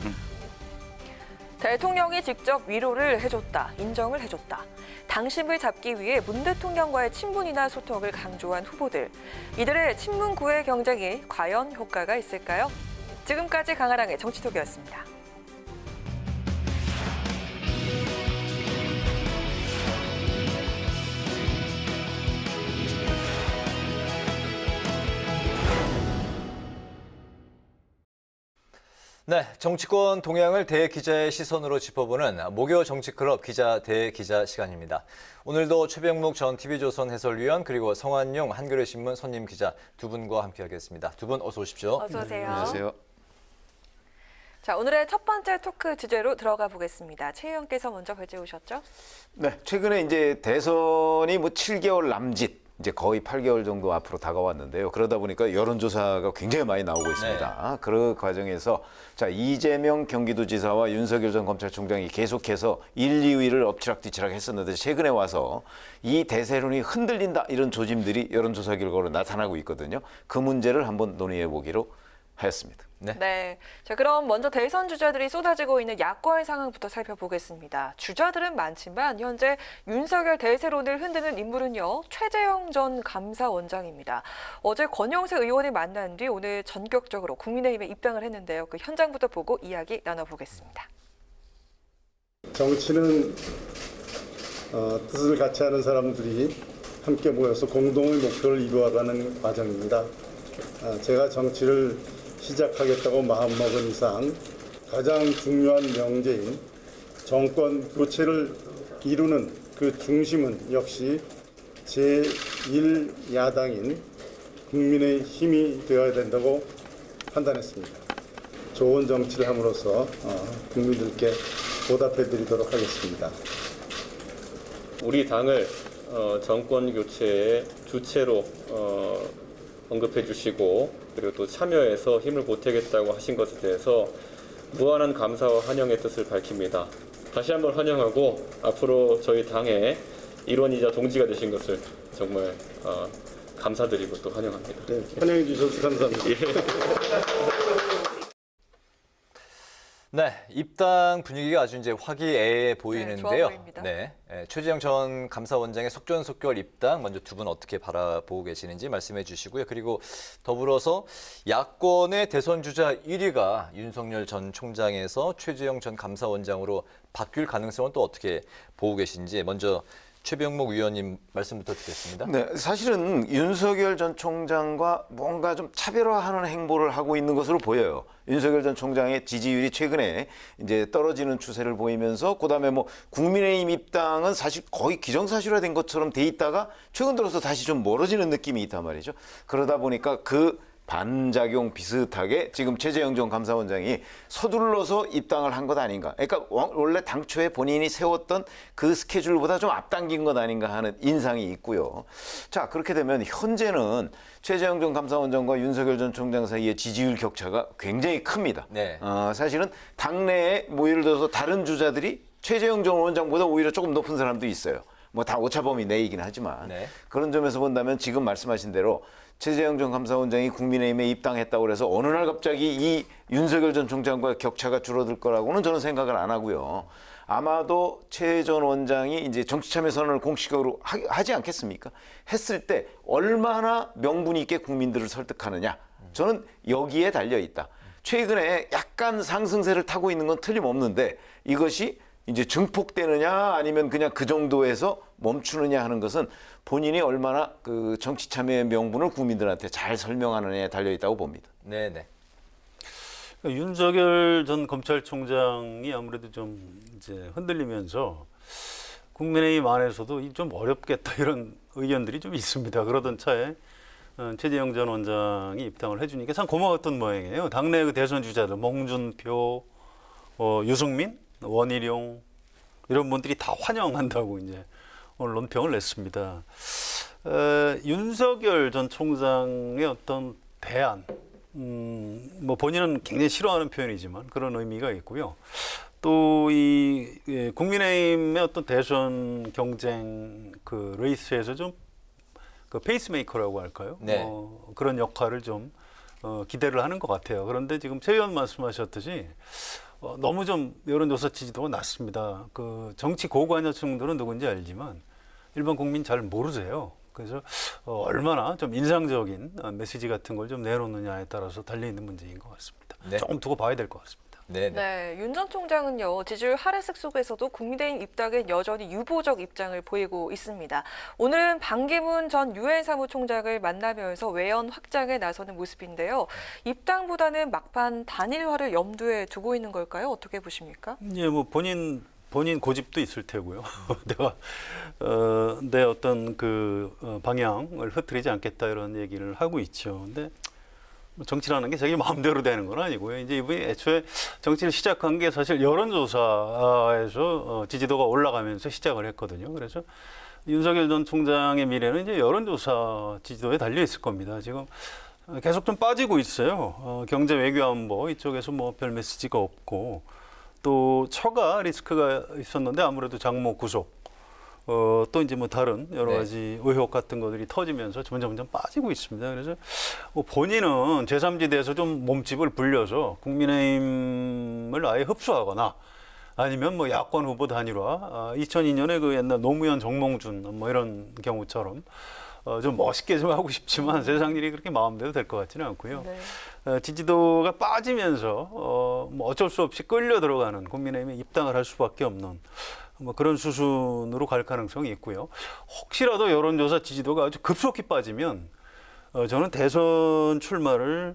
대통령이 직접 위로를 해줬다, 인정을 해줬다. 당심을 잡기 위해 문 대통령과의 친분이나 소통을 강조한 후보들. 이들의 친문 구애 경쟁이 과연 효과가 있을까요? 지금까지 강아랑의 정치톡이었습니다. 네, 정치권 동향을 대기자의 시선으로 짚어보는 목요 정치클럽 기자 대기자 시간입니다. 오늘도 최병묵 전 TV조선 해설위원 그리고 성한용 한겨레 신문 선임 기자 두 분과 함께하겠습니다. 두 분 어서 오십시오. 어서 오세요. 안녕하세요. 자, 오늘의 첫 번째 토크 주제로 들어가 보겠습니다. 최 의원께서 먼저 발제 오셨죠? 네, 최근에 이제 대선이 뭐 7개월 남짓. 이제 거의 8개월 정도 앞으로 다가왔는데요. 그러다 보니까 여론조사가 굉장히 많이 나오고 있습니다. 네. 그 과정에서 자 이재명 경기도지사와 윤석열 전 검찰총장이 계속해서 1, 2위를 엎치락뒤치락 했었는데 최근에 와서 이 대세론이 흔들린다 이런 조짐들이 여론조사 결과로 나타나고 있거든요. 그 문제를 한번 논의해 보기로 하였습니다. 네. 자, 그럼 먼저 대선 주자들이 쏟아지고 있는 야권의 상황부터 살펴보겠습니다. 주자들은 많지만 현재 윤석열 대세론을 흔드는 인물은요. 최재형 전 감사원장입니다. 어제 권영세 의원을 만난 뒤 오늘 전격적으로 국민의힘에 입당을 했는데요. 그 현장부터 보고 이야기 나눠보겠습니다. 정치는 뜻을 같이 하는 사람들이 함께 모여서 공동의 목표를 이루어가는 과정입니다. 제가 정치를 시작하겠다고 마음먹은 이상 가장 중요한 명제인 정권 교체를 이루는 그 중심은 역시 제1야당인 국민의 힘이 되어야 된다고 판단했습니다. 좋은 정치를 함으로써 국민들께 보답해드리도록 하겠습니다. 우리 당을 정권 교체의 주체로 언급해 주시고 그리고 또 참여해서 힘을 보태겠다고 하신 것에 대해서 무한한 감사와 환영의 뜻을 밝힙니다. 다시 한번 환영하고 앞으로 저희 당의 일원이자 동지가 되신 것을 정말 감사드리고 또 환영합니다. 네, 환영해 주셔서 감사합니다. 네, 입당 분위기가 아주 이제 화기애애 보이는데요. 네, 최재형 전 감사원장의 속전속결 입당 먼저 두 분 어떻게 바라보고 계시는지 말씀해 주시고요. 그리고 더불어서 야권의 대선 주자 1위가 윤석열 전 총장에서 최재형 전 감사원장으로 바뀔 가능성은 또 어떻게 보고 계신지 먼저 최병묵 위원님 말씀부터 듣겠습니다. 네, 사실은 윤석열 전 총장과 뭔가 좀 차별화하는 행보를 하고 있는 것으로 보여요. 윤석열 전 총장의 지지율이 최근에 이제 떨어지는 추세를 보이면서 그다음에 뭐 국민의힘 입당은 사실 거의 기정사실화된 것처럼 돼 있다가 최근 들어서 다시 좀 멀어지는 느낌이 있단 말이죠. 그러다 보니까 그 반작용 비슷하게 지금 최재형 전 감사원장이 서둘러서 입당을 한 것 아닌가. 그러니까 원래 당초에 본인이 세웠던 그 스케줄보다 좀 앞당긴 것 아닌가 하는 인상이 있고요. 자, 그렇게 되면 현재는 최재형 전 감사원장과 윤석열 전 총장 사이의 지지율 격차가 굉장히 큽니다. 네. 사실은 당내에 뭐 예를 들어서 다른 주자들이 최재형 전 원장보다 오히려 조금 높은 사람도 있어요. 뭐 다 오차범위 내이긴 하지만 그런 점에서 본다면 지금 말씀하신 대로 최재형 전 감사원장이 국민의힘에 입당했다고 해서 어느 날 갑자기 이 윤석열 전 총장과 격차가 줄어들 거라고는 저는 생각을 안 하고요. 아마도 최 전 원장이 이제 정치참여 선언을 공식적으로 하지 않겠습니까? 했을 때 얼마나 명분 있게 국민들을 설득하느냐. 저는 여기에 달려 있다. 최근에 약간 상승세를 타고 있는 건 틀림없는데 이것이 이제 증폭되느냐 아니면 그냥 그 정도에서 멈추느냐 하는 것은 본인이 얼마나 그 정치 참여의 명분을 국민들한테 잘 설명하느냐에 달려 있다고 봅니다. 네네. 윤석열 전 검찰총장이 아무래도 좀 이제 흔들리면서 국민의힘 안에서도 좀 어렵겠다 이런 의견들이 좀 있습니다. 그러던 차에 최재형 전 원장이 입당을 해주니까 참 고마웠던 모양이에요. 당내 그 대선 주자들, 홍준표, 유승민, 원희룡 이런 분들이 다 환영한다고 이제 오늘 논평을 냈습니다. 윤석열 전 총장의 어떤 대안, 뭐 본인은 굉장히 싫어하는 표현이지만 그런 의미가 있고요. 또 이 국민의힘의 어떤 대선 경쟁 그 레이스에서 좀 그 페이스메이커라고 할까요? 네. 그런 역할을 좀 기대를 하는 것 같아요. 그런데 지금 최 의원 말씀하셨듯이 너무 좀 여론조사 지지도가 낮습니다. 그 정치 고관여층들은 누군지 알지만 일반 국민 잘 모르세요. 그래서 얼마나 좀 인상적인 메시지 같은 걸 좀 내놓느냐에 따라서 달려있는 문제인 것 같습니다. 네. 조금 두고 봐야 될 것 같습니다. 네, 윤 전 총장은요, 지지율 하락세 속에서도 국민의힘 입당에 여전히 유보적 입장을 보이고 있습니다. 오늘은 반기문 전 유엔 사무총장을 만나면서 외연 확장에 나서는 모습인데요. 입당보다는 막판 단일화를 염두에 두고 있는 걸까요? 어떻게 보십니까? 예, 뭐 본인 고집도 있을 테고요. 내가 내 어떤 그 방향을 흐트리지 않겠다 이런 얘기를 하고 있죠. 근데 정치라는 게 자기 마음대로 되는 건 아니고요. 이제 이분이 애초에 정치를 시작한 게 사실 여론조사에서 지지도가 올라가면서 시작을 했거든요. 그래서 윤석열 전 총장의 미래는 이제 여론조사 지지도에 달려 있을 겁니다. 지금 계속 좀 빠지고 있어요. 경제 외교 안보 이쪽에서 뭐 별 메시지가 없고 또 처가 리스크가 있었는데 아무래도 장모 구속 또 이제 뭐 다른 여러 가지 의혹 같은 것들이 터지면서 점점 빠지고 있습니다. 그래서 뭐 본인은 제3지대에서 좀 몸집을 불려서 국민의힘을 아예 흡수하거나 아니면 뭐 야권 후보 단일화, 2002년에 그 옛날 노무현 정몽준 뭐 이런 경우처럼 좀 멋있게 좀 하고 싶지만 세상 일이 그렇게 마음대로 될 것 같지는 않고요. 지지도가 빠지면서 뭐 어쩔 수 없이 끌려 들어가는 국민의힘에 입당을 할 수밖에 없는 뭐 그런 수순으로 갈 가능성이 있고요. 혹시라도 여론조사 지지도가 아주 급속히 빠지면 저는 대선 출마를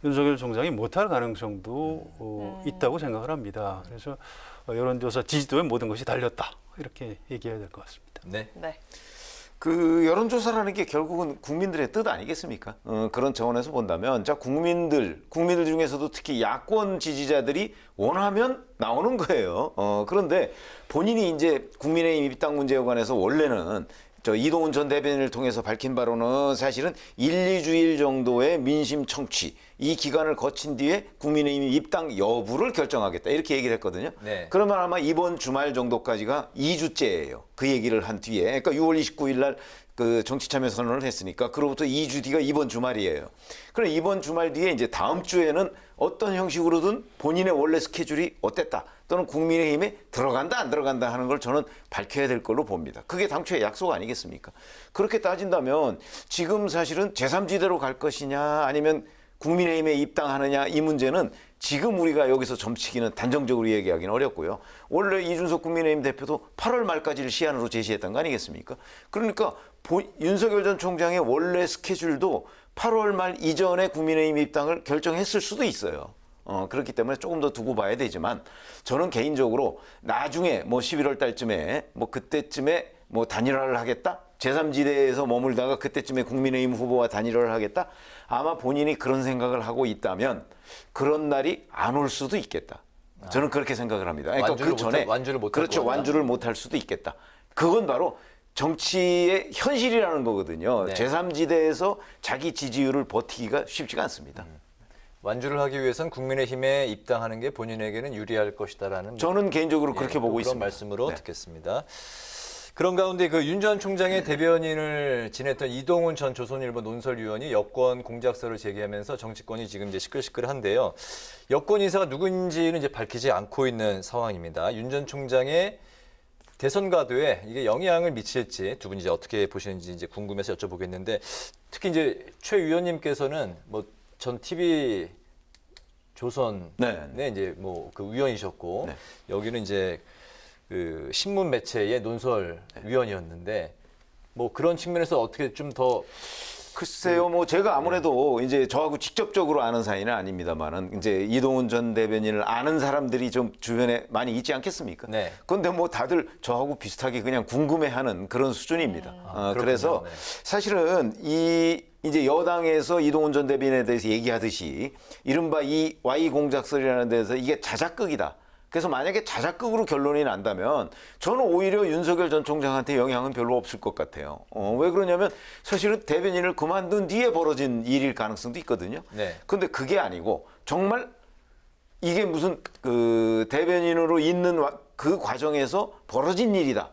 윤석열 총장이 못할 가능성도 있다고 생각을 합니다. 그래서 여론조사 지지도에 모든 것이 달렸다 이렇게 얘기해야 될 것 같습니다. 네. 그 여론조사라는 게 결국은 국민들의 뜻 아니겠습니까? 그런 차원에서 본다면, 자, 국민들 중에서도 특히 야권 지지자들이 원하면 나오는 거예요. 그런데 본인이 이제 국민의힘 입당 문제에 관해서 원래는 이동훈 전 대변인을 통해서 밝힌 바로는 사실은 1-2주일 정도의 민심 청취, 이 기간을 거친 뒤에 국민의힘 입당 여부를 결정하겠다 이렇게 얘기를 했거든요. 네. 그러면 아마 이번 주말 정도까지가 2주째예요. 그 얘기를 한 뒤에. 그러니까 6월 29일 날 그 정치참여 선언을 했으니까 그로부터 2주 뒤가 이번 주말이에요. 그럼 이번 주말 뒤에 이제 다음 주에는 어떤 형식으로든 본인의 원래 스케줄이 어땠다 또는 국민의힘에 들어간다 안 들어간다 하는 걸 저는 밝혀야 될 걸로 봅니다. 그게 당초의 약속 아니겠습니까? 그렇게 따진다면 지금 사실은 제3지대로 갈 것이냐 아니면 국민의힘에 입당하느냐 이 문제는 지금 우리가 여기서 점치기는 단정적으로 얘기하기는 어렵고요. 원래 이준석 국민의힘 대표도 8월 말까지를 시한으로 제시했던 거 아니겠습니까? 그러니까 윤석열 전 총장의 원래 스케줄도 8월 말 이전에 국민의힘 입당을 결정했을 수도 있어요. 그렇기 때문에 조금 더 두고 봐야 되지만 저는 개인적으로 나중에 뭐 11월 달쯤에 뭐 그때쯤에 뭐 단일화를 하겠다? 제3지대에서 머물다가 그때쯤에 국민의힘 후보와 단일화를 하겠다? 아마 본인이 그런 생각을 하고 있다면 그런 날이 안 올 수도 있겠다. 저는 그렇게 생각을 합니다. 그러니까 그 전에 완주를 못 그렇죠. 완주를 못할 수도 있겠다. 그건 바로 정치의 현실이라는 거거든요. 네. 제3지대에서 자기 지지율을 버티기가 쉽지가 않습니다. 완주를 하기 위해선 국민의힘에 입당하는 게 본인에게는 유리할 것이다라는 저는 개인적으로 그렇게 보고 그런 있습니다. 말씀으로 네. 듣겠습니다. 그런 가운데 그 윤 전 총장의 대변인을 지냈던 이동훈 전 조선일보 논설위원이 여권 공작설을 제기하면서 정치권이 지금 이제 시끌시끌한데요. 여권 인사가 누구인지는 이제 밝히지 않고 있는 상황입니다. 윤 전 총장의 대선 가도에 이게 영향을 미칠지 두 분이 이제 어떻게 보시는지 이제 궁금해서 여쭤보겠는데 특히 이제 최 위원님께서는 뭐 전 TV 조선의 이제 뭐 그 위원이셨고 여기는 이제 그 신문 매체의 논설위원이었는데 뭐 그런 측면에서 어떻게 좀 더 글쎄요, 뭐 제가 아무래도 이제 저하고 직접적으로 아는 사이는 아닙니다만은 이제 이동훈 전 대변인을 아는 사람들이 좀 주변에 많이 있지 않겠습니까? 네. 그런데 뭐 다들 저하고 비슷하게 그냥 궁금해하는 그런 수준입니다. 그래서 사실은 이제 여당에서 이동훈 전 대변인에 대해서 얘기하듯이 이른바 이 Y 공작설이라는 데서 이게 자작극이다. 그래서 만약에 자작극으로 결론이 난다면 저는 오히려 윤석열 전 총장한테 영향은 별로 없을 것 같아요. 왜 그러냐면 사실은 대변인을 그만둔 뒤에 벌어진 일일 가능성도 있거든요. 네. 근데 그게 아니고 정말 이게 무슨 그 대변인으로 있는 그 과정에서 벌어진 일이다.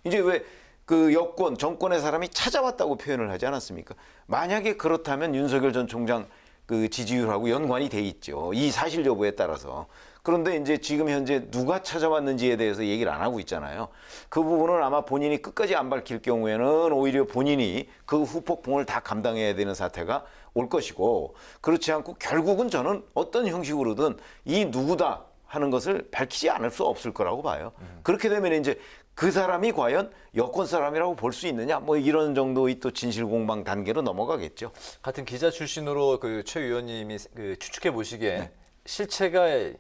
이제 왜 그 여권, 정권의 사람이 찾아왔다고 표현을 하지 않았습니까? 만약에 그렇다면 윤석열 전 총장 그 지지율하고 연관이 돼 있죠. 이 사실 여부에 따라서. 그런데 이제 지금 현재 누가 찾아왔는지에 대해서 얘기를 안 하고 있잖아요. 그 부분은 아마 본인이 끝까지 안 밝힐 경우에는 오히려 본인이 그 후폭풍을 다 감당해야 되는 사태가 올 것이고, 그렇지 않고 결국은 저는 어떤 형식으로든 이 누구다 하는 것을 밝히지 않을 수 없을 거라고 봐요. 그렇게 되면 이제 그 사람이 과연 여권 사람이라고 볼 수 있느냐, 뭐 이런 정도의 또 진실공방 단계로 넘어가겠죠. 같은 기자 출신으로 그 최 의원님이 그 추측해 보시기에 실체가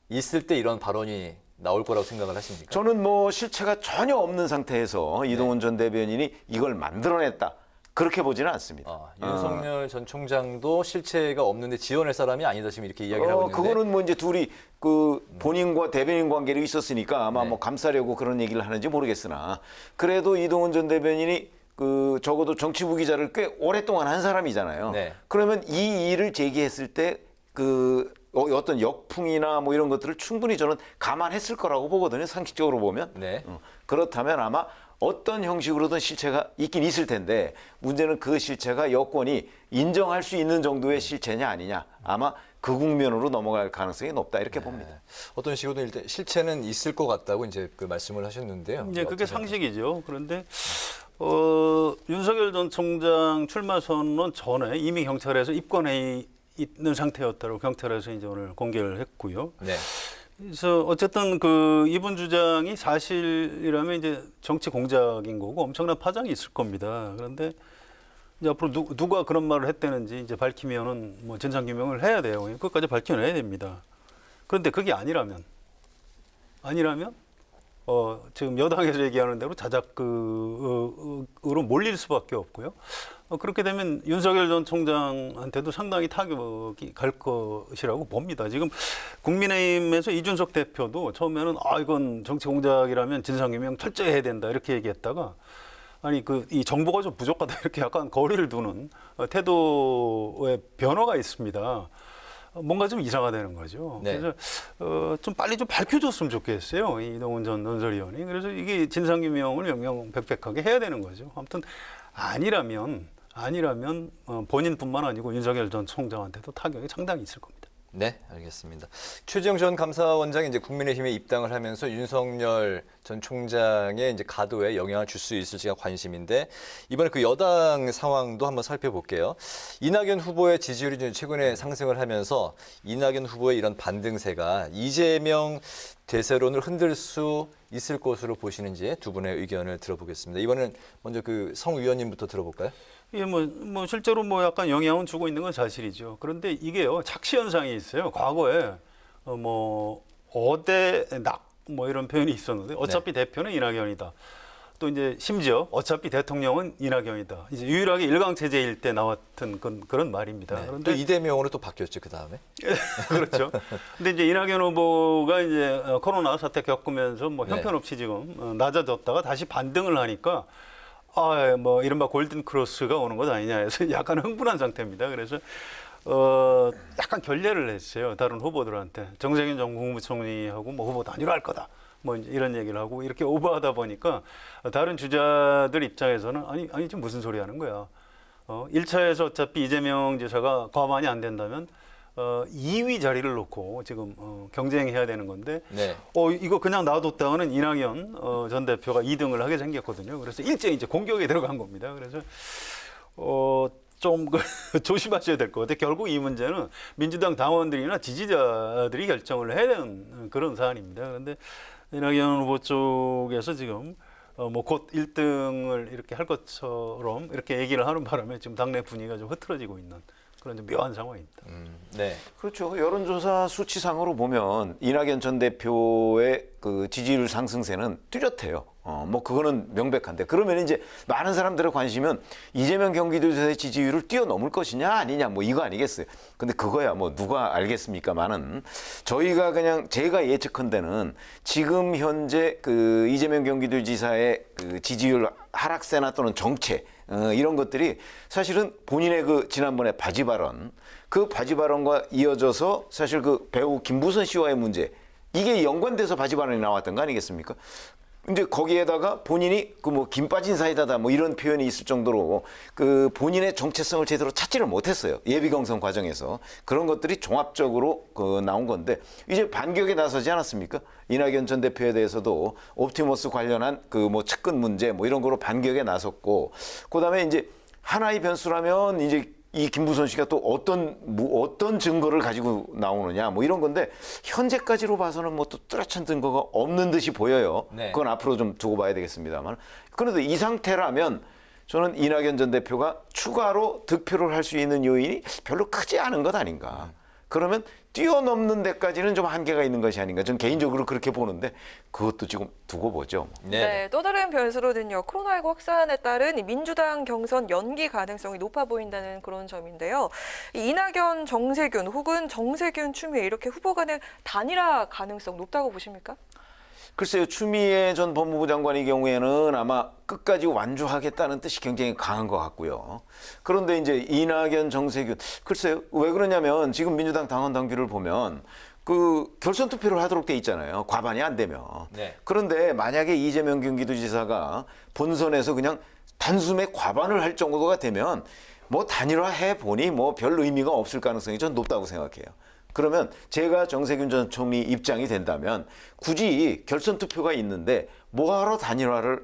있을 때 이런 발언이 나올 거라고 생각을 하십니까? 저는 뭐 실체가 전혀 없는 상태에서 이동훈 전 대변인이 이걸 만들어냈다. 그렇게 보지는 않습니다. 윤석열 전 총장도 실체가 없는데 지원할 사람이 아니다 지금 이렇게 이야기를 하고 있는데. 그거는 뭐 이제 둘이 그 본인과 대변인 관계로 있었으니까 아마 뭐 감싸려고 그런 얘기를 하는지 모르겠으나, 그래도 이동훈 전 대변인이 그 적어도 정치부 기자를 꽤 오랫동안 한 사람이잖아요. 네. 그러면 이 일을 제기했을 때 그 어떤 역풍이나 뭐 이런 것들을 충분히 저는 감안했을 거라고 보거든요. 상식적으로 보면. 네. 그렇다면 아마 어떤 형식으로든 실체가 있긴 있을 텐데, 문제는 그 실체가 여권이 인정할 수 있는 정도의 실체냐 아니냐, 아마 그 국면으로 넘어갈 가능성이 높다 이렇게 봅니다. 어떤 식으로든 일단 실체는 있을 것 같다고 이제 그 말씀을 하셨는데요. 이제 그게 상식이죠. 그런데 윤석열 전 총장 출마 선언 전에 이미 경찰에서 입건해 있는 상태였다고 경찰에서 이제 오늘 공개를 했고요. 네. 그래서 어쨌든 그 이분 주장이 사실이라면 이제 정치 공작인 거고 엄청난 파장이 있을 겁니다. 그런데 이제 앞으로 누가 그런 말을 했다는지 이제 밝히면은 뭐 진상 규명을 해야 돼요. 그것까지 밝혀내야 됩니다. 그런데 그게 아니라면 지금 여당에서 얘기하는 대로 자작으로 몰릴 수밖에 없고요. 그렇게 되면 윤석열 전 총장한테도 상당히 타격이 갈 것이라고 봅니다. 지금 국민의힘에서 이준석 대표도 처음에는 이건 정치 공작이라면 진상규명 철저히 해야 된다 이렇게 얘기했다가, 아니 이 정보가 좀 부족하다 이렇게 약간 거리를 두는 태도의 변화가 있습니다. 뭔가 좀 이상하가 되는 거죠. 네. 그래서 좀 빨리 좀 밝혀줬으면 좋겠어요. 이동훈 전 논설위원이. 그래서 이게 진상규명을 명명백백하게 해야 되는 거죠. 아무튼 아니라면 본인뿐만 아니고 윤석열 전 총장한테도 타격이 상당히 있을 겁니다. 네, 알겠습니다. 최재형 전 감사원장이 이제 국민의힘에 입당을 하면서 윤석열 전 총장의 이제 가도에 영향을 줄 수 있을지가 관심인데, 이번에 그 여당 상황도 한번 살펴볼게요. 이낙연 후보의 지지율이 최근에 상승을 하면서 이낙연 후보의 이런 반등세가 이재명 대세론을 흔들 수 있을 것으로 보시는지 두 분의 의견을 들어보겠습니다. 이번엔 먼저 그 성 의원님부터 들어볼까요? 예, 뭐 실제로 뭐 약간 영향은 주고 있는 건 사실이죠. 그런데 이게요, 착시 현상이 있어요. 과거에 뭐 어대 낙 뭐 이런 표현이 있었는데 어차피 대표는 이낙연이다. 또 이제 심지어 어차피 대통령은 이낙연이다. 이제 유일하게 일강 체제일 때 나왔던 그런 말입니다. 네. 그런데 또 이대명으로 또 바뀌었죠, 그 다음에. 그렇죠. 근데 이제 이낙연 후보가 이제 코로나 사태 겪으면서 뭐 형편없이 지금 낮아졌다가 다시 반등을 하니까 뭐 이른바 골든 크로스가 오는 것 아니냐 해서 약간 흥분한 상태입니다. 그래서 약간 결례를 했어요. 다른 후보들한테. 정세균 전 국무총리하고 뭐 후보 단일화 할 거다. 뭐 이런 얘기를 하고 이렇게 오버하다 보니까 다른 주자들 입장에서는 아니 지금 무슨 소리 하는 거야. 1차에서 어차피 이재명 지사가 과반이 안 된다면 2위 자리를 놓고 지금 경쟁해야 되는 건데 네. 이거 그냥 놔뒀다가는 이낙연 전 대표가 2등을 하게 생겼거든요. 그래서 일제히 이제 공격에 들어간 겁니다. 그래서 좀 조심하셔야 될 것 같아요. 결국 이 문제는 민주당 당원들이나 지지자들이 결정을 해야 되는 그런 사안입니다. 그런데 이낙연 후보 쪽에서 지금 뭐 곧 1등을 이렇게 할 것처럼 이렇게 얘기를 하는 바람에 지금 당내 분위기가 좀 흐트러지고 있는 그런 좀 묘한 상황입니다. 네. 그렇죠. 여론조사 수치상으로 보면 이낙연 전 대표의 그 지지율 상승세는 뚜렷해요. 뭐 그거는 명백한데 그러면 이제 많은 사람들의 관심은 이재명 경기도지사의 지지율을 뛰어넘을 것이냐 아니냐 뭐 이거 아니겠어요. 근데 그거야 뭐 누가 알겠습니까만은 저희가 그냥 제가 예측한데는 지금 현재 그 이재명 경기도지사의 그 지지율 하락세나 또는 정체 이런 것들이 사실은 본인의 그 지난번에 바지 발언 그 바지 발언과 이어져서 사실 그 배우 김부선 씨와의 문제 이게 연관돼서 바지 발언이 나왔던 거 아니겠습니까? 이제 거기에다가 본인이 그 뭐 김 빠진 사이다다 뭐 이런 표현이 있을 정도로 그 본인의 정체성을 제대로 찾지를 못했어요. 예비 경선 과정에서 그런 것들이 종합적으로 그 나온 건데 이제 반격에 나서지 않았습니까? 이낙연 전 대표에 대해서도 옵티머스 관련한 그 뭐 측근 문제 뭐 이런 거로 반격에 나섰고 그다음에 이제 하나의 변수라면 이제 이 김부선 씨가 또 어떤 증거를 가지고 나오느냐 뭐 이런 건데 현재까지로 봐서는 뭐 또 뚜렷한 증거가 없는 듯이 보여요. 네. 그건 앞으로 좀 두고 봐야 되겠습니다만. 그래도 이 상태라면 저는 이낙연 전 대표가 추가로 득표를 할 수 있는 요인이 별로 크지 않은 것 아닌가. 그러면 뛰어넘는 데까지는 좀 한계가 있는 것이 아닌가. 저는 개인적으로 그렇게 보는데 그것도 지금 두고 보죠. 네, 또 다른 변수로는요. 코로나19 확산에 따른 민주당 경선 연기 가능성이 높아 보인다는 그런 점인데요. 이낙연, 정세균 혹은 정세균, 추미애 이렇게 후보 간의 단일화 가능성 높다고 보십니까? 글쎄요. 추미애 전 법무부 장관의 경우에는 아마 끝까지 완주하겠다는 뜻이 굉장히 강한 것 같고요. 그런데 이제 이낙연, 정세균 글쎄요. 왜 그러냐면 지금 민주당 당원 당규를 보면 그 결선 투표를 하도록 돼 있잖아요. 과반이 안 되면. 네. 그런데 만약에 이재명 경기도지사가 본선에서 그냥 단숨에 과반을 할 정도가 되면 뭐 단일화해 보니 뭐 별 의미가 없을 가능성이 전 높다고 생각해요. 그러면 제가 정세균 전 총리 입장이 된다면 굳이 결선 투표가 있는데 뭐하러 단일화를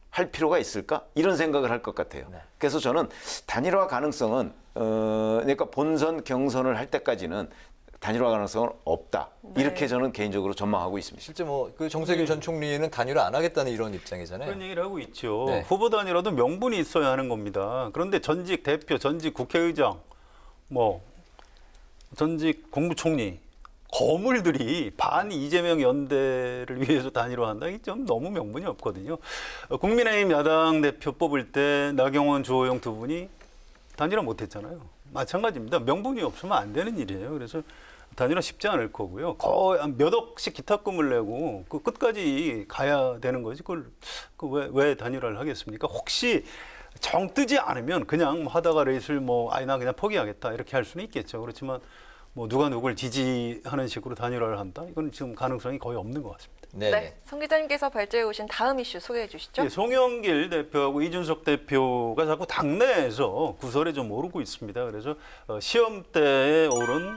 할 필요가 있을까? 이런 생각을 할 것 같아요. 그래서 저는 단일화 가능성은 그러니까 본선 경선을 할 때까지는 단일화 가능성은 없다. 이렇게 저는 개인적으로 전망하고 있습니다. 실제 뭐 그 정세균 전 총리는 단일화 안 하겠다는 이런 입장이잖아요. 그런 얘기를 하고 있죠. 네. 후보 단일화도 명분이 있어야 하는 겁니다. 그런데 전직 대표, 전직 국회의장, 뭐 전직 국무총리, 거물들이 반 이재명 연대를 위해서 단일화한다. 이게 좀 너무 명분이 없거든요. 국민의힘 야당 대표 뽑을 때 나경원, 주호영 두 분이 단일화 못했잖아요. 마찬가지입니다. 명분이 없으면 안 되는 일이에요. 그래서 단일화 쉽지 않을 거고요. 거의 몇 억씩 기탁금을 내고 그 끝까지 가야 되는 거지. 그걸 왜 단일화를 하겠습니까? 혹시 정 뜨지 않으면 그냥 하다가 레이스를 나 그냥 포기하겠다 이렇게 할 수는 있겠죠. 그렇지만 뭐 누가 누굴 지지하는 식으로 단일화를 한다? 이건 지금 가능성이 거의 없는 것 같습니다. 네. 성 기자님께서 발제해 오신 다음 이슈 소개해 주시죠. 네, 송영길 대표하고 이준석 대표가 자꾸 당내에서 구설에 좀 오르고 있습니다. 그래서 시험대에 오른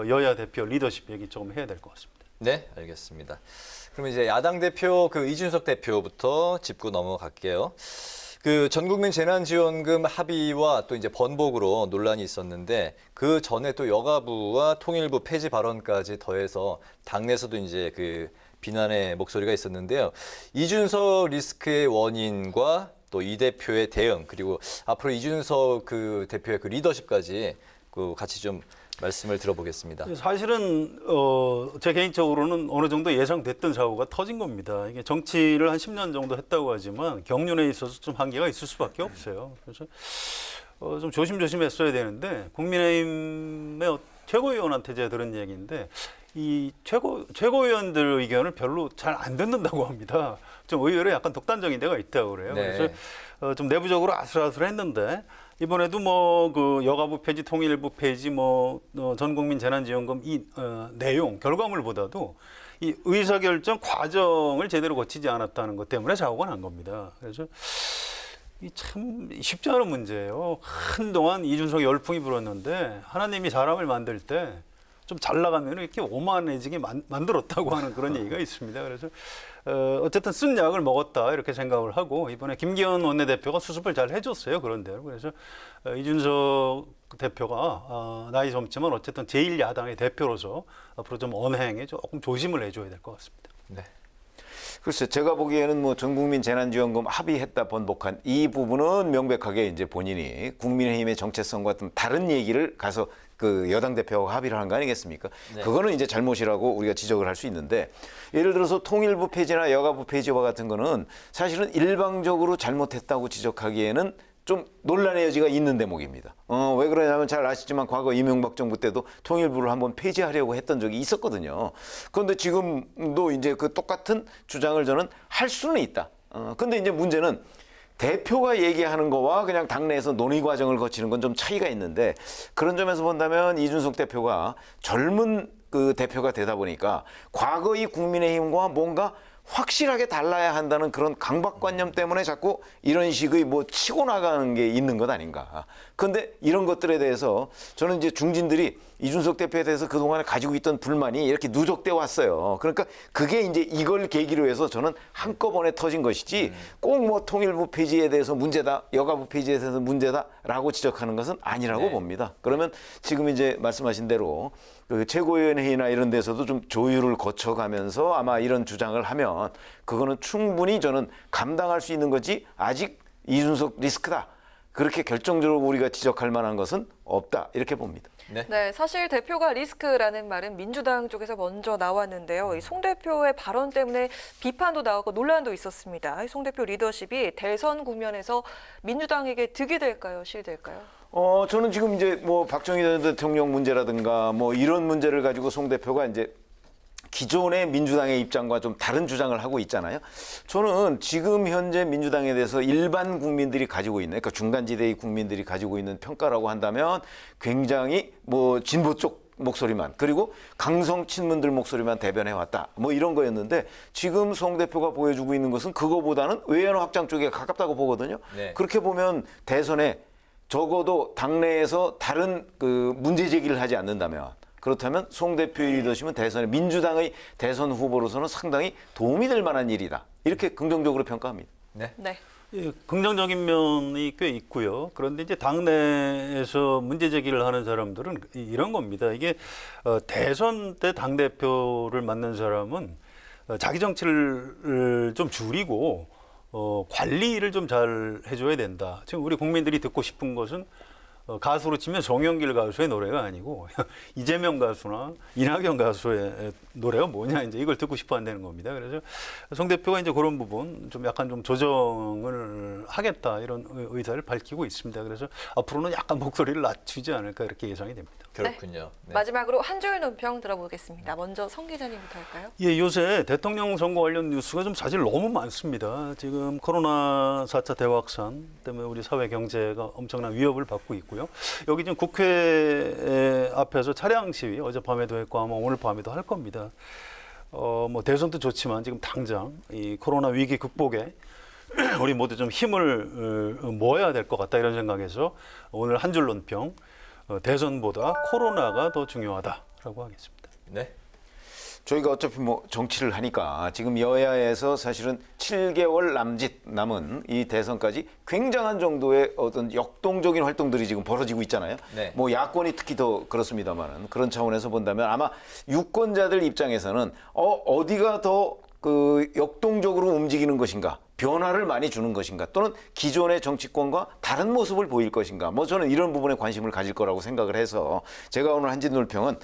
여야 대표 리더십 얘기 조금 해야 될 것 같습니다. 네, 알겠습니다. 그러면 이제 야당 대표 그 이준석 대표부터 짚고 넘어갈게요. 그 전국민 재난지원금 합의와 또 이제 번복으로 논란이 있었는데 그 전에 또 여가부와 통일부 폐지 발언까지 더해서 당내에서도 이제 그 비난의 목소리가 있었는데요. 이준석 리스크의 원인과 또 이 대표의 대응 그리고 앞으로 이준석 그 대표의 그 리더십까지 그 같이 좀 말씀을 들어보겠습니다. 사실은 제 개인적으로는 어느 정도 예상됐던 사고가 터진 겁니다. 이게 정치를 한 10년 정도 했다고 하지만 경륜에 있어서 좀 한계가 있을 수밖에 없어요. 그래서 좀 조심했어야 되는데 국민의힘의 최고위원한테 제가 들은 얘기인데 이 최고위원들 의견을 별로 잘 안 듣는다고 합니다. 좀 의외로 약간 독단적인 데가 있다고 그래요. 네. 그래서 좀 내부적으로 아슬아슬했는데 이번에도 그 여가부 폐지, 통일부 폐지, 전 국민 재난지원금 이 내용 결과물보다도 이 의사결정 과정을 제대로 거치지 않았다는 것 때문에 사고가 난 겁니다. 그래서 이 참 쉽지 않은 문제예요. 한동안 이준석 열풍이 불었는데 하나님이 사람을 만들 때 좀 잘 나가면 이렇게 오만해지게 만들었다고 하는 그런 얘기가 있습니다. 그래서 어쨌든 쓴 약을 먹었다 이렇게 생각을 하고 이번에 김기현 원내대표가 수습을 잘 해줬어요. 그런데요. 그래서 이준석 대표가 나이 젊지만 어쨌든 제1야당의 대표로서 앞으로 좀 언행에 조금 조심을 해줘야 될 것 같습니다. 네. 글쎄, 제가 보기에는 뭐 전국민 재난지원금 합의했다 번복한 이 부분은 명백하게 이제 본인이 국민의힘의 정체성과 좀 다른 얘기를 가서 그 여당 대표하고 합의를 한 거 아니겠습니까? 네. 그거는 이제 잘못이라고 우리가 지적을 할 수 있는데, 예를 들어서 통일부 폐지나 여가부 폐지와 같은 거는 사실은 일방적으로 잘못했다고 지적하기에는 좀 논란의 여지가 있는 대목입니다. 왜 그러냐면 잘 아시지만 과거 이명박 정부 때도 통일부를 한번 폐지하려고 했던 적이 있었거든요. 그런데 지금도 이제 그 똑같은 주장을 저는 할 수는 있다. 근데 이제 문제는 대표가 얘기하는 거와 그냥 당내에서 논의 과정을 거치는 건 좀 차이가 있는데, 그런 점에서 본다면 이준석 대표가 젊은 그 대표가 되다 보니까 과거의 국민의힘과 뭔가 확실하게 달라야 한다는 그런 강박관념 때문에 자꾸 이런 식의 뭐 치고 나가는 게 있는 것 아닌가. 그런데 이런 것들에 대해서 저는 이제 중진들이 이준석 대표에 대해서 그동안에 가지고 있던 불만이 이렇게 누적돼 왔어요. 그러니까 그게 이제 이걸 계기로 해서 저는 한꺼번에 터진 것이지 꼭 뭐 통일부 폐지에 대해서 문제다, 여가부 폐지에 대해서 문제다라고 지적하는 것은 아니라고 봅니다. 그러면 지금 이제 말씀하신 대로 그 최고위원회의나 이런 데서도 좀 조율을 거쳐가면서 아마 이런 주장을 하면 그거는 충분히 저는 감당할 수 있는 거지, 아직 이준석 리스크다, 그렇게 결정적으로 우리가 지적할 만한 것은 없다, 이렇게 봅니다. 네, 사실 대표가 리스크라는 말은 민주당 쪽에서 먼저 나왔는데요. 이 송 대표의 발언 때문에 비판도 나오고 논란도 있었습니다. 송 대표 리더십이 대선 국면에서 민주당에게 득이 될까요, 실이 될까요? 저는 지금 이제 뭐 박정희 전 대통령 문제라든가 뭐 이런 문제를 가지고 송 대표가 이제 기존의 민주당의 입장과 좀 다른 주장을 하고 있잖아요. 저는 지금 현재 민주당에 대해서 일반 국민들이 가지고 있는, 그러니까 중간지대의 국민들이 가지고 있는 평가라고 한다면 굉장히 뭐 진보 쪽 목소리만, 그리고 강성 친문들 목소리만 대변해 왔다, 뭐 이런 거였는데, 지금 송 대표가 보여주고 있는 것은 그거보다는 외연 확장 쪽에 가깝다고 보거든요. 네. 그렇게 보면 대선에 적어도 당내에서 다른 그 문제 제기를 하지 않는다면, 그렇다면 송 대표의 리더십은 대선에 민주당의 대선 후보로서는 상당히 도움이 될 만한 일이다, 이렇게 긍정적으로 평가합니다. 네. 예, 긍정적인 면이 꽤 있고요. 그런데 이제 당내에서 문제 제기를 하는 사람들은 이런 겁니다. 이게 대선 때 당대표를 맡는 사람은 자기 정치를 좀 줄이고 관리를 좀 잘 해줘야 된다. 지금 우리 국민들이 듣고 싶은 것은 가수로 치면 정영길 가수의 노래가 아니고 이재명 가수나 이낙연 가수의 노래가 뭐냐, 이제 이걸 듣고 싶어 한다는 겁니다. 그래서 송 대표가 이제 그런 부분 좀 약간 좀 조정을 하겠다, 이런 의사를 밝히고 있습니다. 그래서 앞으로는 약간 목소리를 낮추지 않을까, 이렇게 예상이 됩니다. 그렇군요. 네. 마지막으로 한 줄 논평 들어보겠습니다. 먼저 성 기자님부터 할까요? 예, 요새 대통령 선거 관련 뉴스가 좀 사실 너무 많습니다. 지금 코로나 4차 대확산 때문에 우리 사회 경제가 엄청난 위협을 받고 있고요. 여기 지금 국회 앞에서 차량 시위 어젯밤에도 했고 아마 오늘 밤에도 할 겁니다. 뭐 대선도 좋지만 지금 당장 이 코로나 위기 극복에 우리 모두 좀 힘을 모아야 될 것 같다, 이런 생각에서 오늘 한 줄 논평, 대선보다 코로나가 더 중요하다라고 하겠습니다. 네. 저희가 어차피 뭐 정치를 하니까 지금 여야에서 사실은 7개월 남짓 남은 이 대선까지 굉장한 정도의 어떤 역동적인 활동들이 지금 벌어지고 있잖아요. 네. 뭐 야권이 특히 더 그렇습니다만은, 그런 차원에서 본다면 아마 유권자들 입장에서는 어디가 더 그 역동적으로 움직이는 것인가, 변화를 많이 주는 것인가, 또는 기존의 정치권과 다른 모습을 보일 것인가, 뭐 저는 이런 부분에 관심을 가질 거라고 생각을 해서 제가 오늘 한진 논평은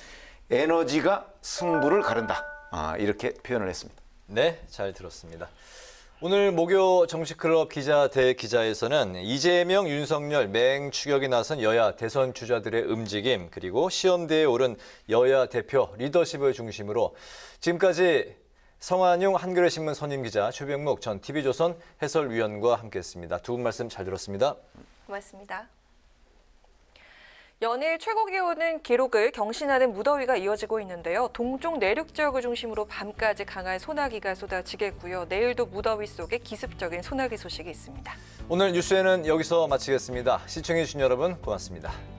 에너지가 승부를 가른다, 이렇게 표현을 했습니다. 네, 잘 들었습니다. 오늘 목요 정치클럽 기자 대 기자에서는 이재명, 윤석열 맹추격에 나선 여야 대선 주자들의 움직임, 그리고 시험대에 오른 여야 대표 리더십을 중심으로 지금까지 성한용 한겨레신문 선임기자, 최병묵 전 TV조선 해설위원과 함께했습니다. 두 분 말씀 잘 들었습니다. 고맙습니다. 연일 최고기온은 기록을 경신하는 무더위가 이어지고 있는데요. 동쪽 내륙 지역을 중심으로 밤까지 강한 소나기가 쏟아지겠고요. 내일도 무더위 속에 기습적인 소나기 소식이 있습니다. 오늘 뉴스에는 여기서 마치겠습니다. 시청해주신 여러분 고맙습니다.